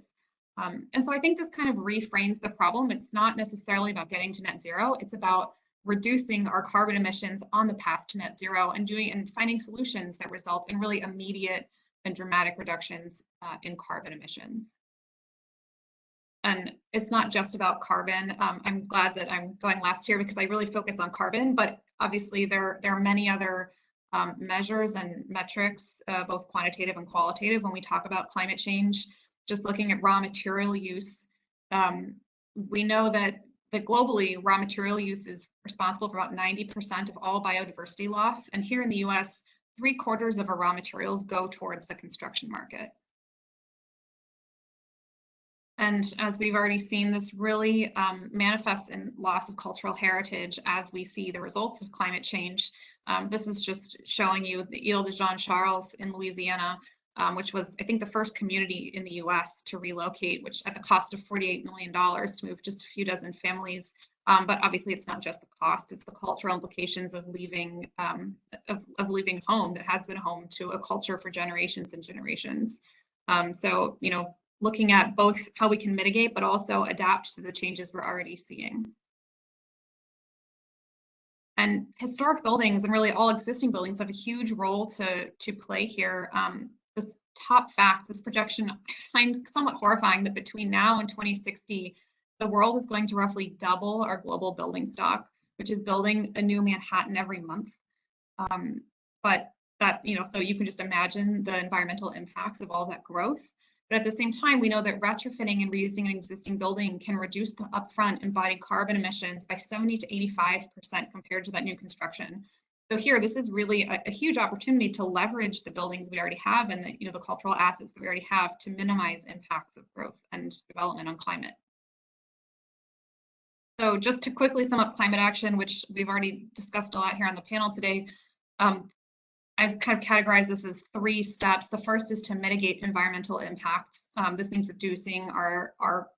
Speaker 4: And so I think this kind of reframes the problem. It's not necessarily about getting to net zero. It's about reducing our carbon emissions on the path to net zero and finding solutions that result in really immediate and dramatic reductions in carbon emissions. And it's not just about carbon. I'm glad that I'm going last here because I really focus on carbon, but obviously there are many other measures and metrics, both quantitative and qualitative, when we talk about climate change. Just looking at raw material use, we know that globally raw material use is responsible for about 90% of all biodiversity loss. And here in the US, 3/4 of our raw materials go towards the construction market. And as we've already seen, this really manifests in loss of cultural heritage as we see the results of climate change. This is just showing you the Ile de Jean Charles in Louisiana, which was, I think, the first community in the US to relocate, which at the cost of $48 million to move just a few dozen families. But obviously it's not just the cost, it's the cultural implications of leaving leaving home that has been home to a culture for generations and generations. So, looking at both how we can mitigate, but also adapt to the changes we're already seeing. And historic buildings and really all existing buildings have a huge role to play here. This top fact, this projection, I find somewhat horrifying that between now and 2060, the world is going to roughly double our global building stock, which is building a new Manhattan every month. But that, so you can just imagine the environmental impacts of all that growth. But at the same time, we know that retrofitting and reusing an existing building can reduce the upfront embodied carbon emissions by 70 to 85% compared to that new construction. So here, this is really a huge opportunity to leverage the buildings we already have and the cultural assets that we already have to minimize impacts of growth and development on climate. So just to quickly sum up climate action, which we've already discussed a lot here on the panel today, I've kind of categorized this as 3 steps. The first is to mitigate environmental impacts. This means reducing our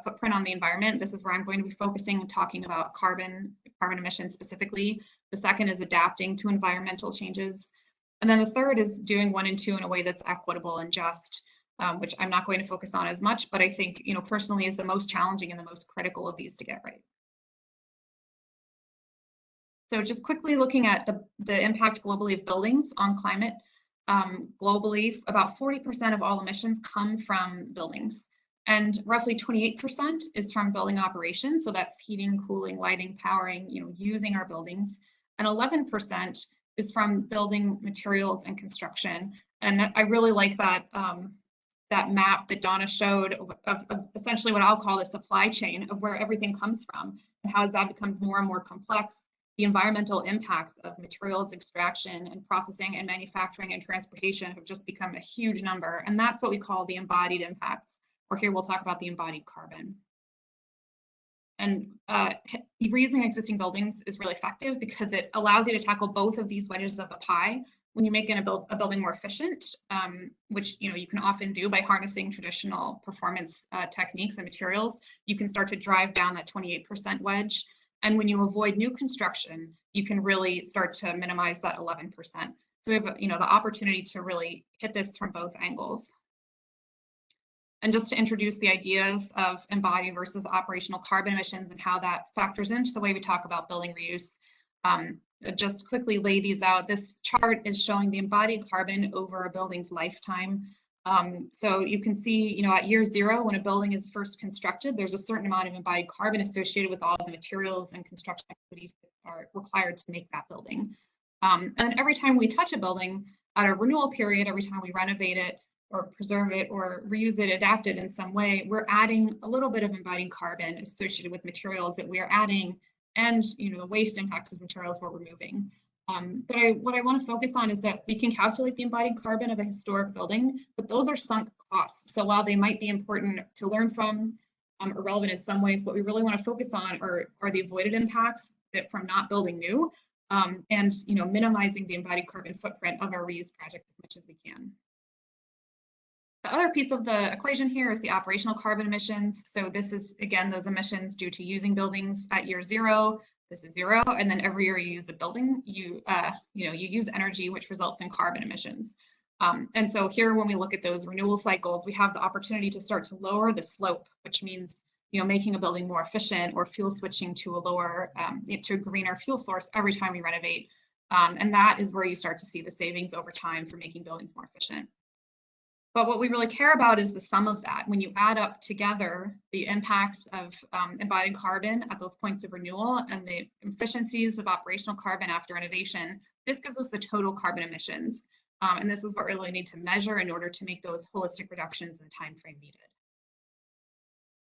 Speaker 4: footprint on the environment. This is where I'm going to be focusing and talking about carbon emissions specifically. The second is adapting to environmental changes. And then the third is doing 1 and 2 in a way that's equitable and just. which I'm not going to focus on as much, but I think, personally is the most challenging and the most critical of these to get right. So just quickly looking at the impact globally of buildings on climate. Globally, about 40% of all emissions come from buildings, and roughly 28% is from building operations. So that's heating, cooling, lighting, powering, using our buildings, and 11% is from building materials and construction. And I really like that that map that Donna showed of essentially what I'll call the supply chain of where everything comes from, and how as that becomes more and more complex, the environmental impacts of materials extraction and processing and manufacturing and transportation have just become a huge number. And that's what we call the embodied impacts, or here we'll talk about the embodied carbon. And reusing existing buildings is really effective because it allows you to tackle both of these wedges of the pie. When you make a building more efficient, which you can often do by harnessing traditional performance techniques and materials, you can start to drive down that 28% wedge. And when you avoid new construction, you can really start to minimize that 11%. So we have the opportunity to really hit this from both angles. And just to introduce the ideas of embodied versus operational carbon emissions and how that factors into the way we talk about building reuse. Just quickly lay these out. This chart is showing the embodied carbon over a building's lifetime. So you can see, at year 0, when a building is first constructed, there's a certain amount of embodied carbon associated with all the materials and construction activities that are required to make that building. And every time we touch a building at a renewal period, every time we renovate it or preserve it or reuse it, adapt it in some way, we're adding a little bit of embodied carbon associated with materials that we are adding and the waste impacts of materials we're removing. But what I want to focus on is that we can calculate the embodied carbon of a historic building, but those are sunk costs. So while they might be important to learn from, or relevant in some ways, what we really want to focus on are the avoided impacts that from not building new, and minimizing the embodied carbon footprint of our reuse projects as much as we can. The other piece of the equation here is the operational carbon emissions. So this is, again, those emissions due to using buildings at year 0. This is 0, and then every year you use a building, you use energy, which results in carbon emissions. And so here, when we look at those renewal cycles, we have the opportunity to start to lower the slope, which means making a building more efficient or fuel switching to a lower, to a greener fuel source every time we renovate. And that is where you start to see the savings over time for making buildings more efficient. But what we really care about is the sum of that. When you add up together the impacts of embodied carbon at those points of renewal and the efficiencies of operational carbon after renovation, this gives us the total carbon emissions. And this is what we really need to measure in order to make those holistic reductions in the time frame needed.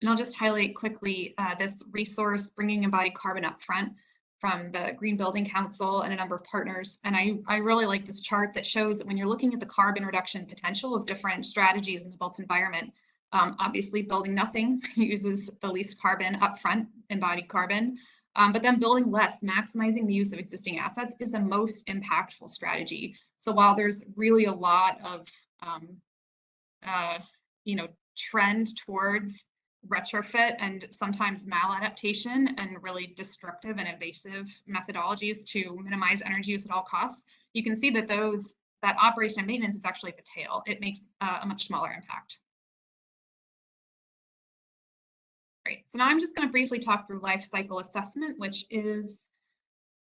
Speaker 4: And I'll just highlight quickly this resource, Bringing Embodied Carbon Up Front, from the Green Building Council and a number of partners. And I really like this chart that shows that when you're looking at the carbon reduction potential of different strategies in the built environment, obviously building nothing uses the least carbon upfront, embodied carbon, but then building less, maximizing the use of existing assets is the most impactful strategy. So while there's really a lot of trend towards retrofit and sometimes maladaptation and really destructive and invasive methodologies to minimize energy use at all costs, you can see that that operation and maintenance is actually the tail. It makes a much smaller impact. Great. So now I'm just going to briefly talk through life cycle assessment, which is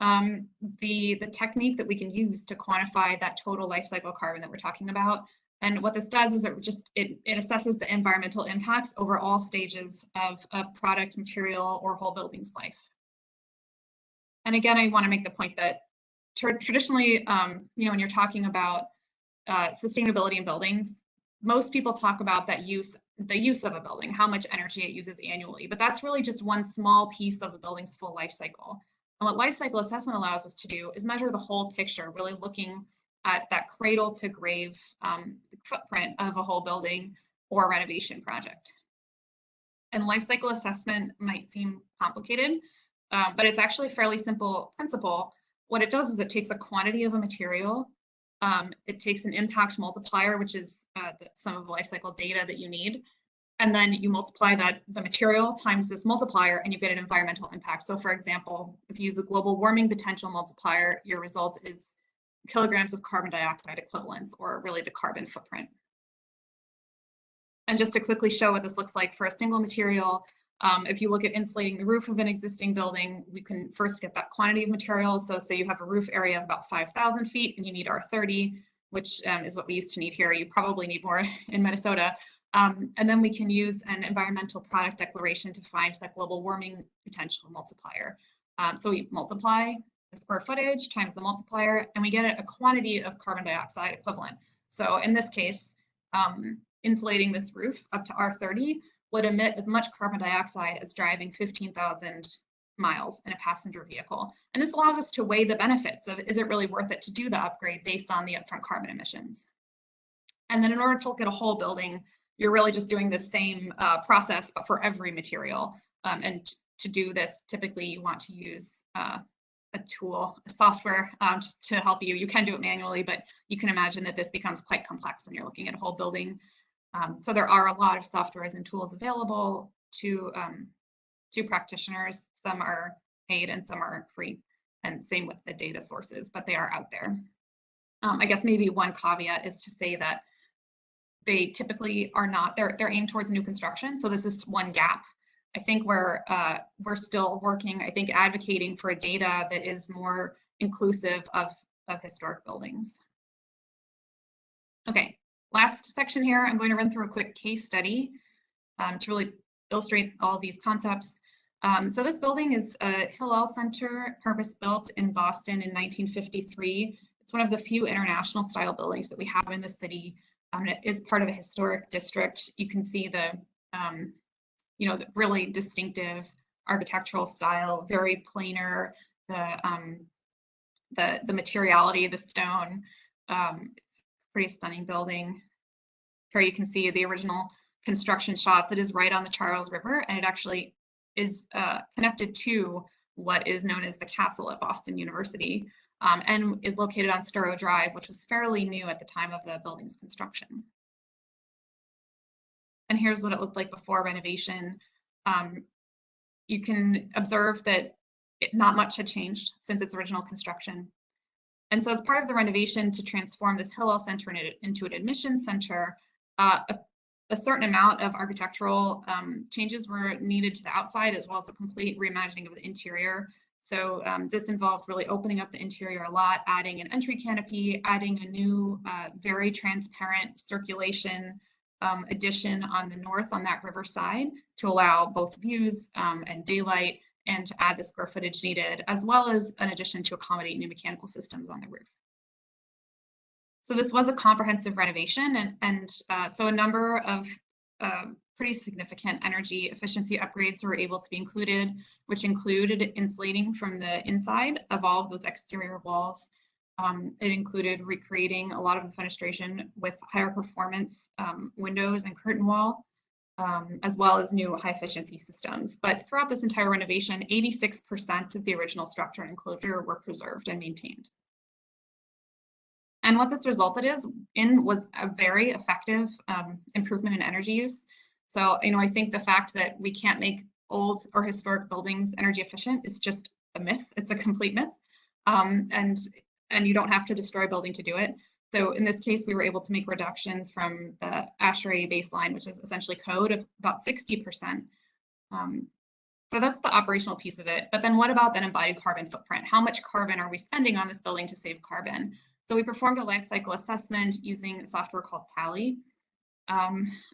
Speaker 4: the technique that we can use to quantify that total life cycle carbon that we're talking about. And what this does is it assesses the environmental impacts over all stages of a product, material, or whole building's life. And again, I want to make the point that traditionally, when you're talking about sustainability in buildings, most people talk about the use of a building, how much energy it uses annually, but that's really just one small piece of a building's full life cycle. And what life cycle assessment allows us to do is measure the whole picture, really looking at that cradle to grave footprint of a whole building or renovation project. And life cycle assessment might seem complicated, but it's actually a fairly simple principle. What it does is it takes a quantity of a material, it takes an impact multiplier, which is some of the life cycle data that you need, and then you multiply the material times this multiplier and you get an environmental impact. So for example, if you use a global warming potential multiplier, your result is kilograms of carbon dioxide equivalents, or really the carbon footprint. And just to quickly show what this looks like for a single material, if you look at insulating the roof of an existing building, we can first get that quantity of material. So say you have a roof area of about 5,000 feet and you need R30, which is what we used to need here. You probably need more in Minnesota. And then we can use an environmental product declaration to find that global warming potential multiplier. So we multiply the square footage times the multiplier, and we get a quantity of carbon dioxide equivalent. So in this case, insulating this roof up to R30 would emit as much carbon dioxide as driving 15,000 miles in a passenger vehicle. And this allows us to weigh the benefits of, is it really worth it to do the upgrade based on the upfront carbon emissions? And then in order to look at a whole building, you're really just doing the same process, but for every material. And to do this, typically you want to use a tool, a software to help you. You can do it manually, but you can imagine that this becomes quite complex when you're looking at a whole building. So there are a lot of softwares and tools available to practitioners. Some are paid and some are free, and same with the data sources, but they are out there. I guess maybe one caveat is to say that they typically are not, they're aimed towards new construction. So this is one gap. I think we're still working, I think, advocating for data that is more inclusive of historic buildings. Okay, last section here, I'm going to run through a quick case study to really illustrate all these concepts. So this building is a Hillel Center, purpose-built in Boston in 1953. It's one of the few international style buildings that we have in the city. It is part of a historic district. You can see the, the really distinctive architectural style, very planar, the materiality of the stone. It's a pretty stunning building. Here you can see the original construction shots. It is right on the Charles River, and it actually is connected to what is known as the castle at Boston University, and is located on Storrow Drive, which was fairly new at the time of the building's construction. And here's what it looked like before renovation. You can observe that not much had changed since its original construction. And so as part of the renovation to transform this Hillel Center into an admissions center, a certain amount of architectural changes were needed to the outside, as well as a complete reimagining of the interior. So this involved really opening up the interior a lot, adding an entry canopy, adding a new very transparent circulation addition on the north on that river side to allow both views and daylight, and to add the square footage needed, as well as an addition to accommodate new mechanical systems on the roof. So this was a comprehensive renovation, and so a number of pretty significant energy efficiency upgrades were able to be included, which included insulating from the inside of all of those exterior walls. It included recreating a lot of the fenestration with higher performance windows and curtain wall, as well as new high efficiency systems. But throughout this entire renovation, 86% of the original structure and enclosure were preserved and maintained. And what this resulted was a very effective improvement in energy use. So, I think the fact that we can't make old or historic buildings energy efficient is just a myth. It's a complete myth. And you don't have to destroy a building to do it. So in this case, we were able to make reductions from the ASHRAE baseline, which is essentially code, of about 60%. So that's the operational piece of it. But then what about that embodied carbon footprint? How much carbon are we spending on this building to save carbon? So we performed a life cycle assessment using a software called Tally.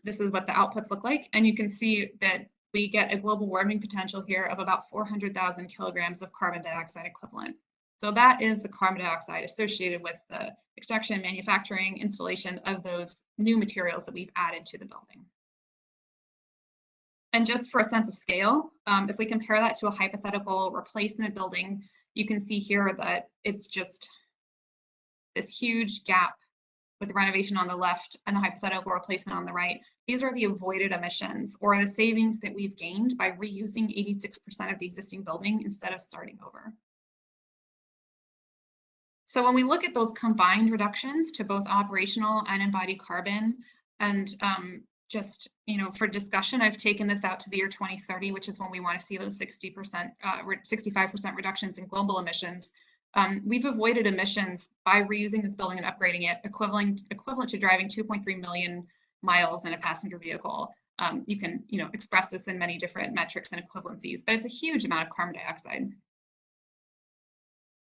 Speaker 4: This is what the outputs look like. And you can see that we get a global warming potential here of about 400,000 kilograms of carbon dioxide equivalent. So that is the carbon dioxide associated with the extraction, manufacturing, installation of those new materials that we've added to the building. And just for a sense of scale, if we compare that to a hypothetical replacement building, you can see here that it's just this huge gap with the renovation on the left and the hypothetical replacement on the right. These are the avoided emissions, or the savings that we've gained by reusing 86% of the existing building instead of starting over. So when we look at those combined reductions to both operational and embodied carbon, and just, for discussion, I've taken this out to the year 2030, which is when we want to see those 65% reductions in global emissions. We've avoided emissions by reusing this building and upgrading it, equivalent to driving 2.3 million miles in a passenger vehicle. You can, express this in many different metrics and equivalencies, but it's a huge amount of carbon dioxide.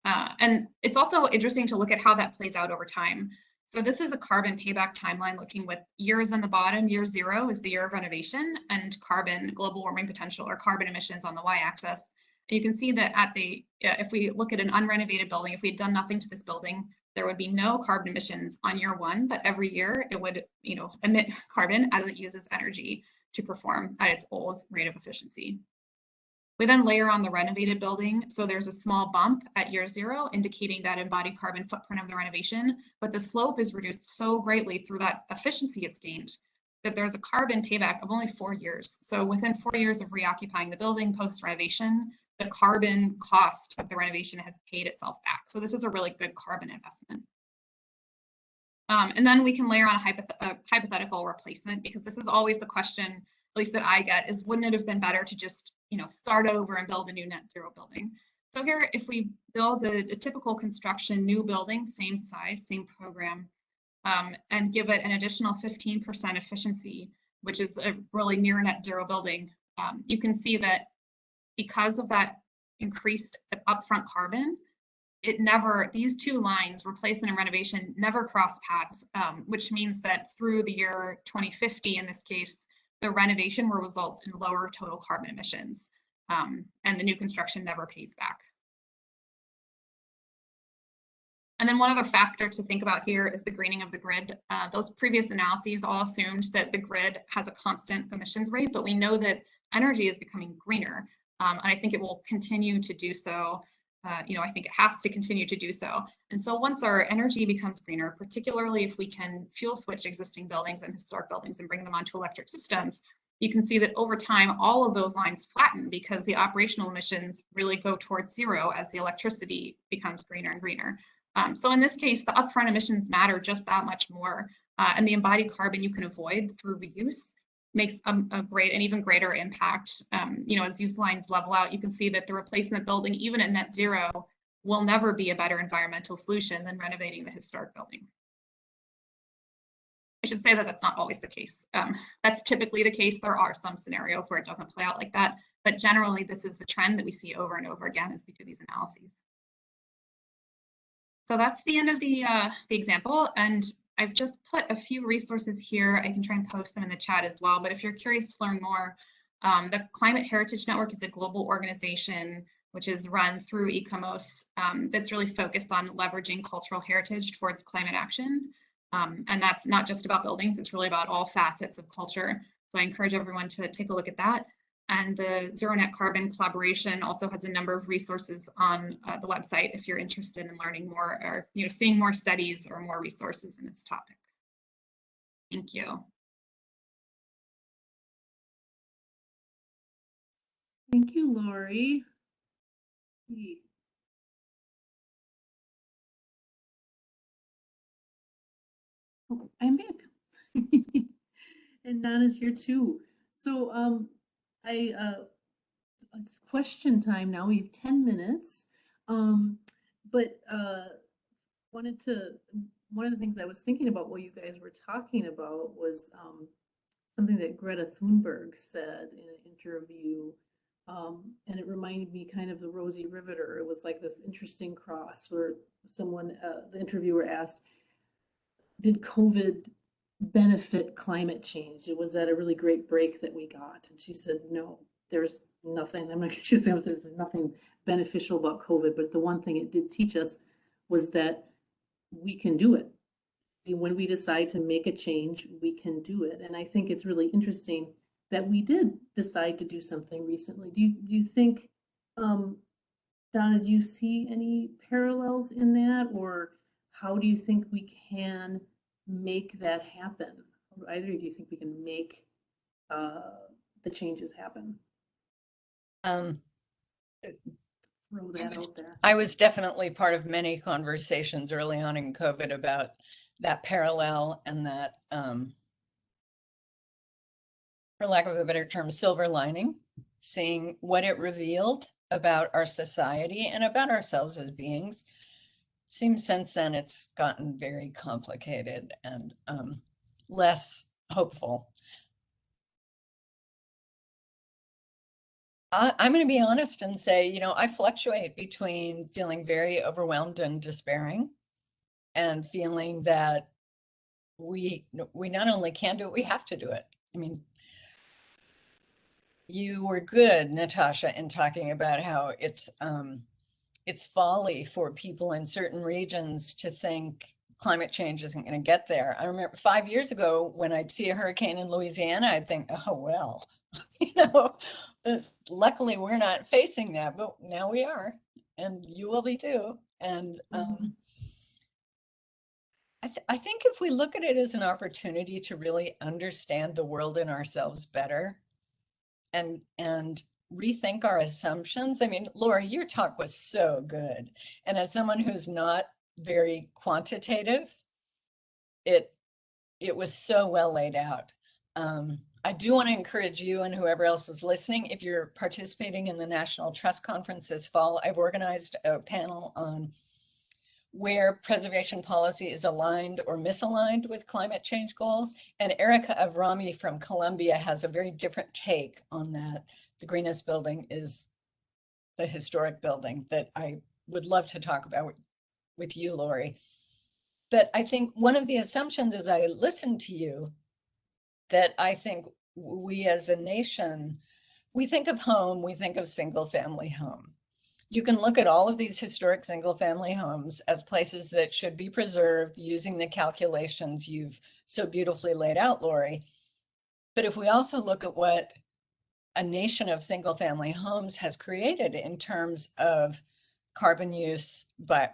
Speaker 4: And it's also interesting to look at how that plays out over time. So this is a carbon payback timeline looking with years on the bottom. Year 0 is the year of renovation, and carbon global warming potential or carbon emissions on the y-axis. And you can see that if we look at an unrenovated building, if we had done nothing to this building, there would be no carbon emissions on year 1, but every year it would, emit carbon as it uses energy to perform at its old rate of efficiency. We then layer on the renovated building. So there's a small bump at year 0, indicating that embodied carbon footprint of the renovation, but the slope is reduced so greatly through that efficiency it's gained that there's a carbon payback of only 4 years. So within 4 years of reoccupying the building post-renovation, the carbon cost of the renovation has paid itself back. So this is a really good carbon investment. And then we can layer on a hypothetical replacement, because this is always the question, at least that I get, is wouldn't it have been better to just start over and build a new net zero building? So here, if we build a typical construction new building, same size, same program, and give it an additional 15% efficiency, which is a really near net zero building, you can see that because of that increased upfront carbon, these two lines, replacement and renovation, never cross paths, which means that through the year 2050, in this case, the renovation will result in lower total carbon emissions, and the new construction never pays back. And then one other factor to think about here is the greening of the grid. Those previous analyses all assumed that the grid has a constant emissions rate, but we know that energy is becoming greener, and I think it will continue to do so. I think it has to continue to do so. And so once our energy becomes greener, particularly if we can fuel switch existing buildings and historic buildings and bring them onto electric systems, you can see that over time, all of those lines flatten because the operational emissions really go towards 0 as the electricity becomes greener and greener. So in this case, the upfront emissions matter just that much more. And the embodied carbon you can avoid through reuse makes an even greater impact. As these lines level out, you can see that the replacement building, even at net zero, will never be a better environmental solution than renovating the historic building. I should say that that's not always the case. That's typically the case. There are some scenarios where it doesn't play out like that, but generally this is the trend that we see over and over again as we do these analyses. So that's the end of the example, and I've just put a few resources here. I can try and post them in the chat as well, but if you're curious to learn more, the Climate Heritage Network is a global organization which is run through Ecomos that's really focused on leveraging cultural heritage towards climate action. And that's not just about buildings, it's really about all facets of culture. So I encourage everyone to take a look at that. And the Zero Net Carbon collaboration also has a number of resources on the website if you're interested in learning more or seeing more studies or more resources in this topic. Thank you.
Speaker 2: Thank you, Lori. Oh, I'm back. And Donna's here too. So it's question time now. We have 10 minutes. But one of the things I was thinking about while you guys were talking about was something that Greta Thunberg said in an interview. And it reminded me kind of the Rosie Riveter. It was like this interesting cross where someone, the interviewer asked, did COVID benefit climate change? Was that a really great break that we got? And she said, no, there's nothing. I'm not going to say there's nothing beneficial about COVID, but the one thing it did teach us was that we can do it. And when we decide to make a change, we can do it. And I think it's really interesting that we did decide to do something recently. Do you think, Donna, do you see any parallels in that, or how do you think we can make that happen? Or either of you think we can make the changes happen? Throw that out there.
Speaker 3: I was definitely part of many conversations early on in COVID about that parallel and that, for lack of a better term, silver lining, seeing what it revealed about our society and about ourselves as beings. It seems since then it's gotten very complicated and less hopeful. I'm going to be honest and say, you know, I fluctuate between feeling very overwhelmed and despairing and feeling that we not only can do it, we have to do it. I mean, you were good, Natascha, in talking about how it's folly for people in certain regions to think climate change isn't going to get there. I remember 5 years ago when I'd see a hurricane in Louisiana, I'd think, oh, well, you know, luckily we're not facing that, but now we are, and you will be too. And I think if we look at it as an opportunity to really understand the world and ourselves better and rethink our assumptions. I mean, Laura, your talk was so good. And as someone who's not very quantitative, it was so well laid out. I do want to encourage you and whoever else is listening, if you're participating in the National Trust Conference this fall, I've organized a panel on where preservation policy is aligned or misaligned with climate change goals. And Erica Avrami from Columbia has a very different take on that. The greenest building is the historic building that I would love to talk about with you, Lori. But I think one of the assumptions as I listen to you, that I think we as a nation, we think of home, we think of single family home. You can look at all of these historic single family homes as places that should be preserved using the calculations you've so beautifully laid out, Lori. But if we also look at what a nation of single family homes has created in terms of carbon use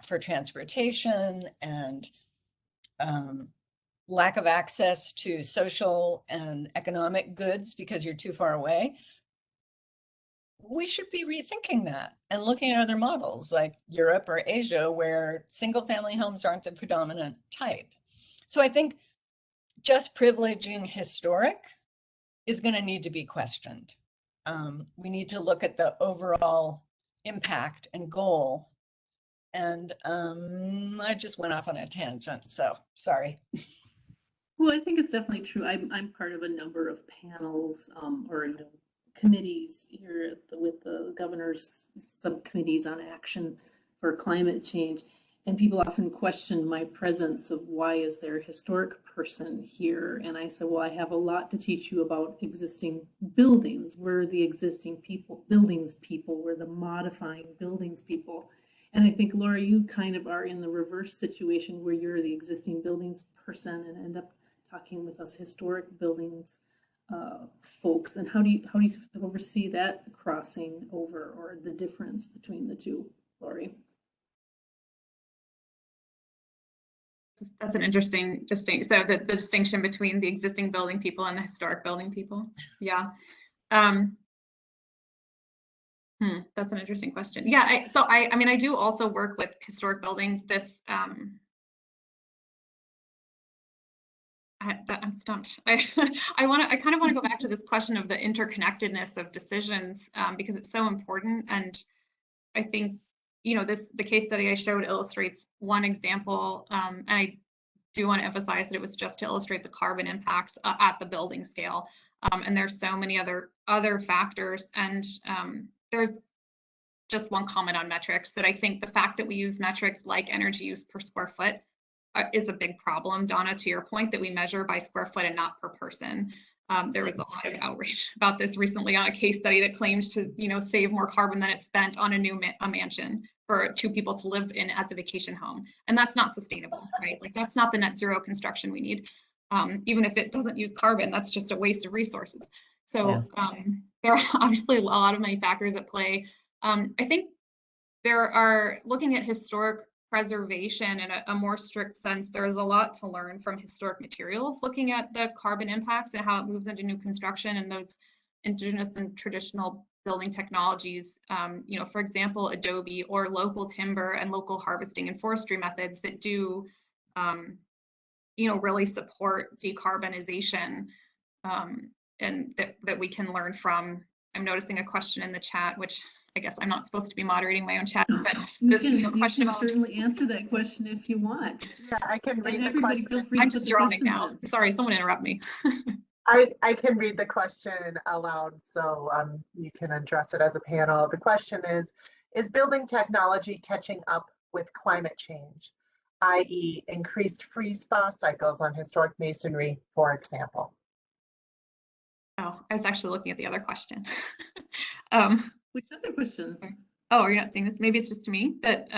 Speaker 3: for transportation and lack of access to social and economic goods because you're too far away, we should be rethinking that and looking at other models like Europe or Asia where single family homes aren't the predominant type. So I think just privileging historic is going to need to be questioned. We need to look at the overall impact and goal. And I just went off on a tangent, so sorry.
Speaker 2: Well, I think it's definitely true. I'm part of a number of panels or committees here with the governor's subcommittees on action for climate change. And people often question my presence of why is there a historic person here? And I said, well, I have a lot to teach you about existing buildings. We're the existing people, buildings people, we're the modifying buildings people. And I think, Laura, you kind of are in the reverse situation where you're the existing buildings person and end up talking with us historic buildings folks. And how do you oversee that crossing over or the difference between the two, Lori?
Speaker 4: That's an interesting distinction. So the distinction between the existing building people and the historic building people. Yeah. That's an interesting question. Yeah. I mean, I do also work with historic buildings. This, I'm stumped. I kind of want to go back to this question of the interconnectedness of decisions because it's so important. And I think, the case study I showed illustrates one example. And I do want to emphasize that it was just to illustrate the carbon impacts at the building scale. And there's so many other factors. And there's just one comment on metrics that I think the fact that we use metrics like energy use per square foot is a big problem, Donna, to your point, that we measure by square foot and not per person. There was a lot of outrage about this recently on a case study that claims to, save more carbon than it spent on a mansion for 2 people to live in as a vacation home. And that's not sustainable, right? Like that's not the net zero construction we need. Even if it doesn't use carbon, that's just a waste of resources. So there are obviously a lot of many factors at play. I think there are, looking at historic preservation in a more strict sense, there's a lot to learn from historic materials, looking at the carbon impacts and how it moves into new construction and those indigenous and traditional building technologies, for example, adobe or local timber and local harvesting and forestry methods that do, really support decarbonization and that we can learn from. I'm noticing a question in the chat, which I guess I'm not supposed to be moderating my own chat, but
Speaker 2: You
Speaker 4: this
Speaker 2: can,
Speaker 4: question
Speaker 2: you can
Speaker 4: about,
Speaker 2: certainly answer that question if you want.
Speaker 1: Yeah, I can read
Speaker 2: And
Speaker 1: the
Speaker 2: everybody
Speaker 1: question.
Speaker 2: feel free
Speaker 4: I'm
Speaker 2: to put
Speaker 4: just
Speaker 2: the
Speaker 4: droning
Speaker 2: questions
Speaker 4: now.
Speaker 2: in.
Speaker 4: Sorry, someone interrupt me.
Speaker 1: I can read the question aloud, so you can address it as a panel. The question is building technology catching up with climate change, i.e. increased freeze-thaw cycles on historic masonry, for example?
Speaker 4: Oh, I was actually looking at the other question.
Speaker 2: Which other question?
Speaker 4: Oh, you're not seeing this? Maybe it's just to me that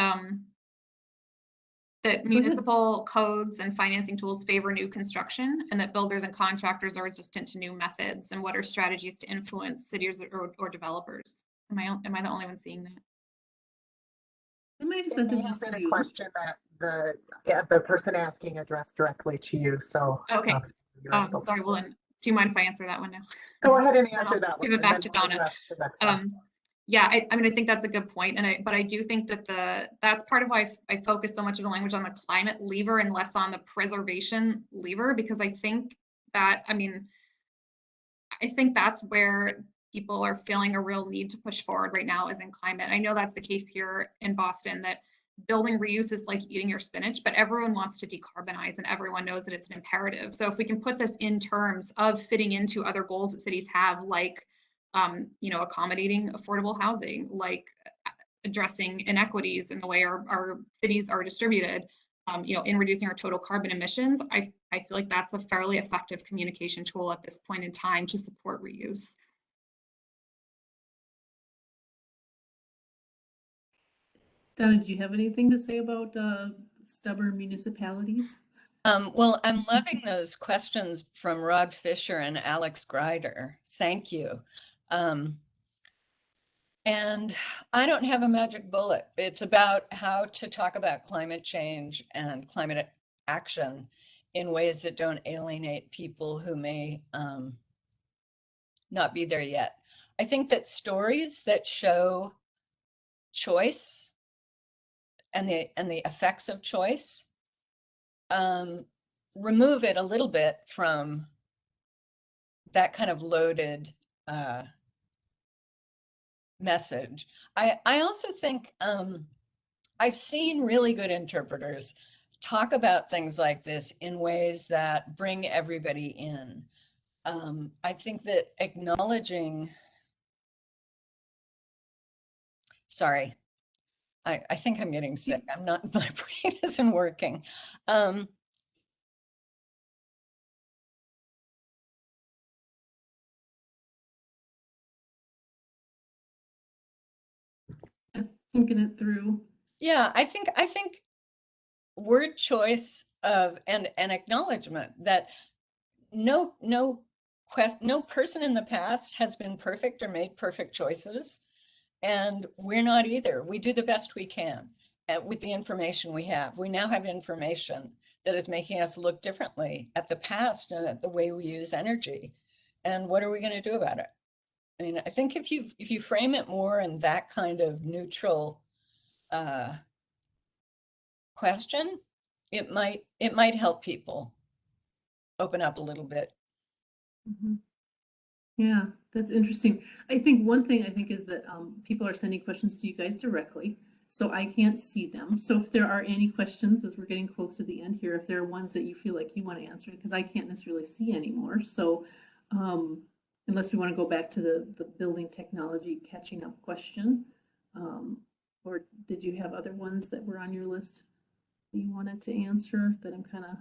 Speaker 4: that municipal codes and financing tools favor new construction, and that builders and contractors are resistant to new methods. And what are strategies to influence cities or developers? Am I the only one seeing that?
Speaker 2: I might have
Speaker 1: It
Speaker 2: sent
Speaker 1: may
Speaker 2: them
Speaker 1: have
Speaker 2: just
Speaker 1: been
Speaker 2: to
Speaker 1: a
Speaker 2: you.
Speaker 1: question that the person asking addressed directly to you, so.
Speaker 4: Okay.
Speaker 1: You're able to-
Speaker 4: Sorry, well, then, do you mind if I answer that one now?
Speaker 1: Go ahead and answer
Speaker 4: I'll
Speaker 1: that one.
Speaker 4: give it
Speaker 1: and
Speaker 4: back
Speaker 1: then
Speaker 4: to
Speaker 1: we'll
Speaker 4: Donna.
Speaker 1: address the next one.
Speaker 4: Yeah, I mean, I think that's a good point, but I do think that that's part of why I focus so much of the language on the climate lever and less on the preservation lever, because I think that, I mean, I think that's where people are feeling a real need to push forward right now is in climate. I know that's the case here in Boston, that building reuse is like eating your spinach, but everyone wants to decarbonize and everyone knows that it's an imperative. So if we can put this in terms of fitting into other goals that cities have, like you know, accommodating affordable housing, like addressing inequities in the way our cities are distributed, you know, in reducing our total carbon emissions, I feel like that's a fairly effective communication tool at this point in time to support reuse.
Speaker 2: Donna, do you have anything to say about stubborn municipalities?
Speaker 3: Well, I'm loving those questions from Rod Fisher and Alex Grider. Thank you. And I don't have a magic bullet. It's about how to talk about climate change and climate action in ways that don't alienate people who may not be there yet. I think that stories that show choice and the effects of choice remove it a little bit from that kind of loaded message. I also think I've seen really good interpreters talk about things like this in ways that bring everybody in. I think that acknowledging, sorry, I think I'm getting sick. I'm not, my brain isn't working.
Speaker 2: Thinking it through.
Speaker 3: Yeah, I think word choice of and acknowledgement that no person in the past has been perfect or made perfect choices, and we're not either. We do the best we can with the information we have. We now have information that is making us look differently at the past and at the way we use energy. And what are we going to do about it? I mean, I think if you frame it more in that kind of neutral question, it might help people open up a little bit.
Speaker 2: Mm-hmm. Yeah, that's interesting. I think one thing is that people are sending questions to you guys directly, so I can't see them. So if there are any questions as we're getting close to the end here, if there are ones that you feel like you want to answer, because I can't necessarily see anymore. So unless we want to go back to the building technology catching up question, or did you have other ones that were on your list that you wanted to answer that I'm kind of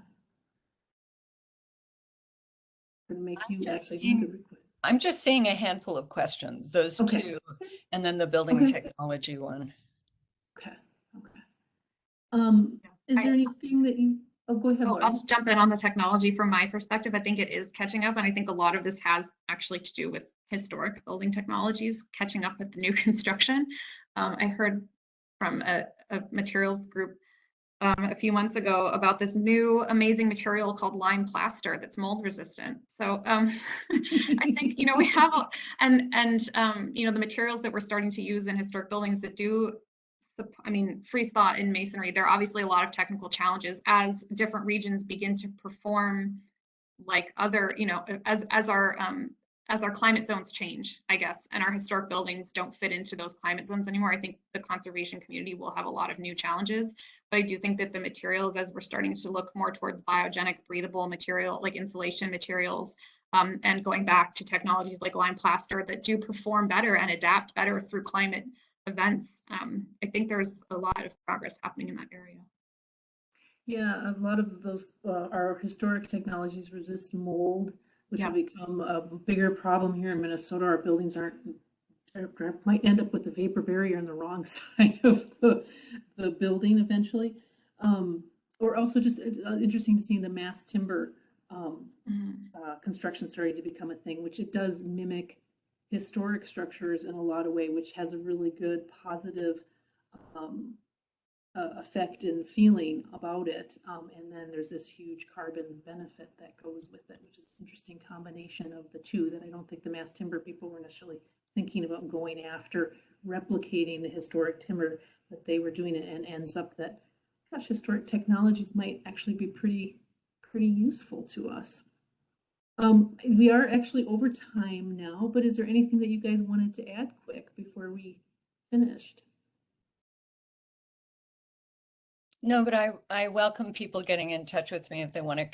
Speaker 2: going to make you actually do the request?
Speaker 3: I'm just seeing a handful of questions, those
Speaker 2: Okay.
Speaker 3: two, and then the building technology one.
Speaker 2: Okay. Is there anything that you, go ahead, Laura.
Speaker 4: I'll just jump in on the technology from my perspective. I think it is catching up, and I think a lot of this has actually to do with historic building technologies catching up with the new construction. I heard from a materials group a few months ago about this new amazing material called lime plaster that's mold resistant. So I think, you know, we have, and you know, the materials that we're starting to use in historic buildings that do, I mean, freeze thaw in masonry, there are obviously a lot of technical challenges as different regions begin to perform like other, you know, as our as our climate zones change, I guess, and our historic buildings don't fit into those climate zones anymore, I think the conservation community will have a lot of new challenges. But I do think that the materials, as we're starting to look more towards biogenic, breathable material, like insulation materials, and going back to technologies like lime plaster that do perform better and adapt better through climate events, I think there's a lot of progress happening in that area.
Speaker 2: Yeah, a lot of those our historic technologies resist mold, which will become a bigger problem here in Minnesota. Our buildings might end up with the vapor barrier on the wrong side of the building eventually. Or also just interesting to see the mass timber construction starting to become a thing, which it does mimic historic structures in a lot of ways, which has a really good positive effect and feeling about it. And then there's this huge carbon benefit that goes with it, which is an interesting combination of the two that I don't think the mass timber people were necessarily thinking about going after, replicating the historic timber that they were doing, and ends up that, gosh, historic technologies might actually be pretty useful to us. We are actually over time now, but is there anything that you guys wanted to add quick before we finished?
Speaker 3: No, but I welcome people getting in touch with me if they want to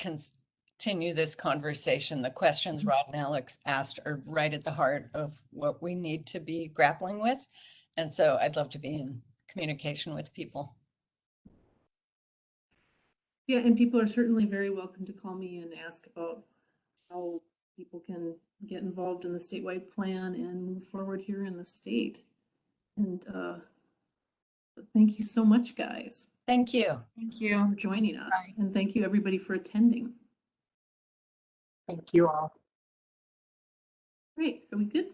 Speaker 3: continue this conversation. The questions Rod and Alex asked are right at the heart of what we need to be grappling with. And so I'd love to be in communication with people.
Speaker 2: Yeah, and people are certainly very welcome to call me and ask about how people can get involved in the statewide plan and move forward here in the state. And thank you so much, guys.
Speaker 3: Thank you.
Speaker 4: Thank you
Speaker 2: For joining us.
Speaker 4: Bye.
Speaker 2: And thank you everybody for attending.
Speaker 1: Thank you all.
Speaker 2: Great, are we good?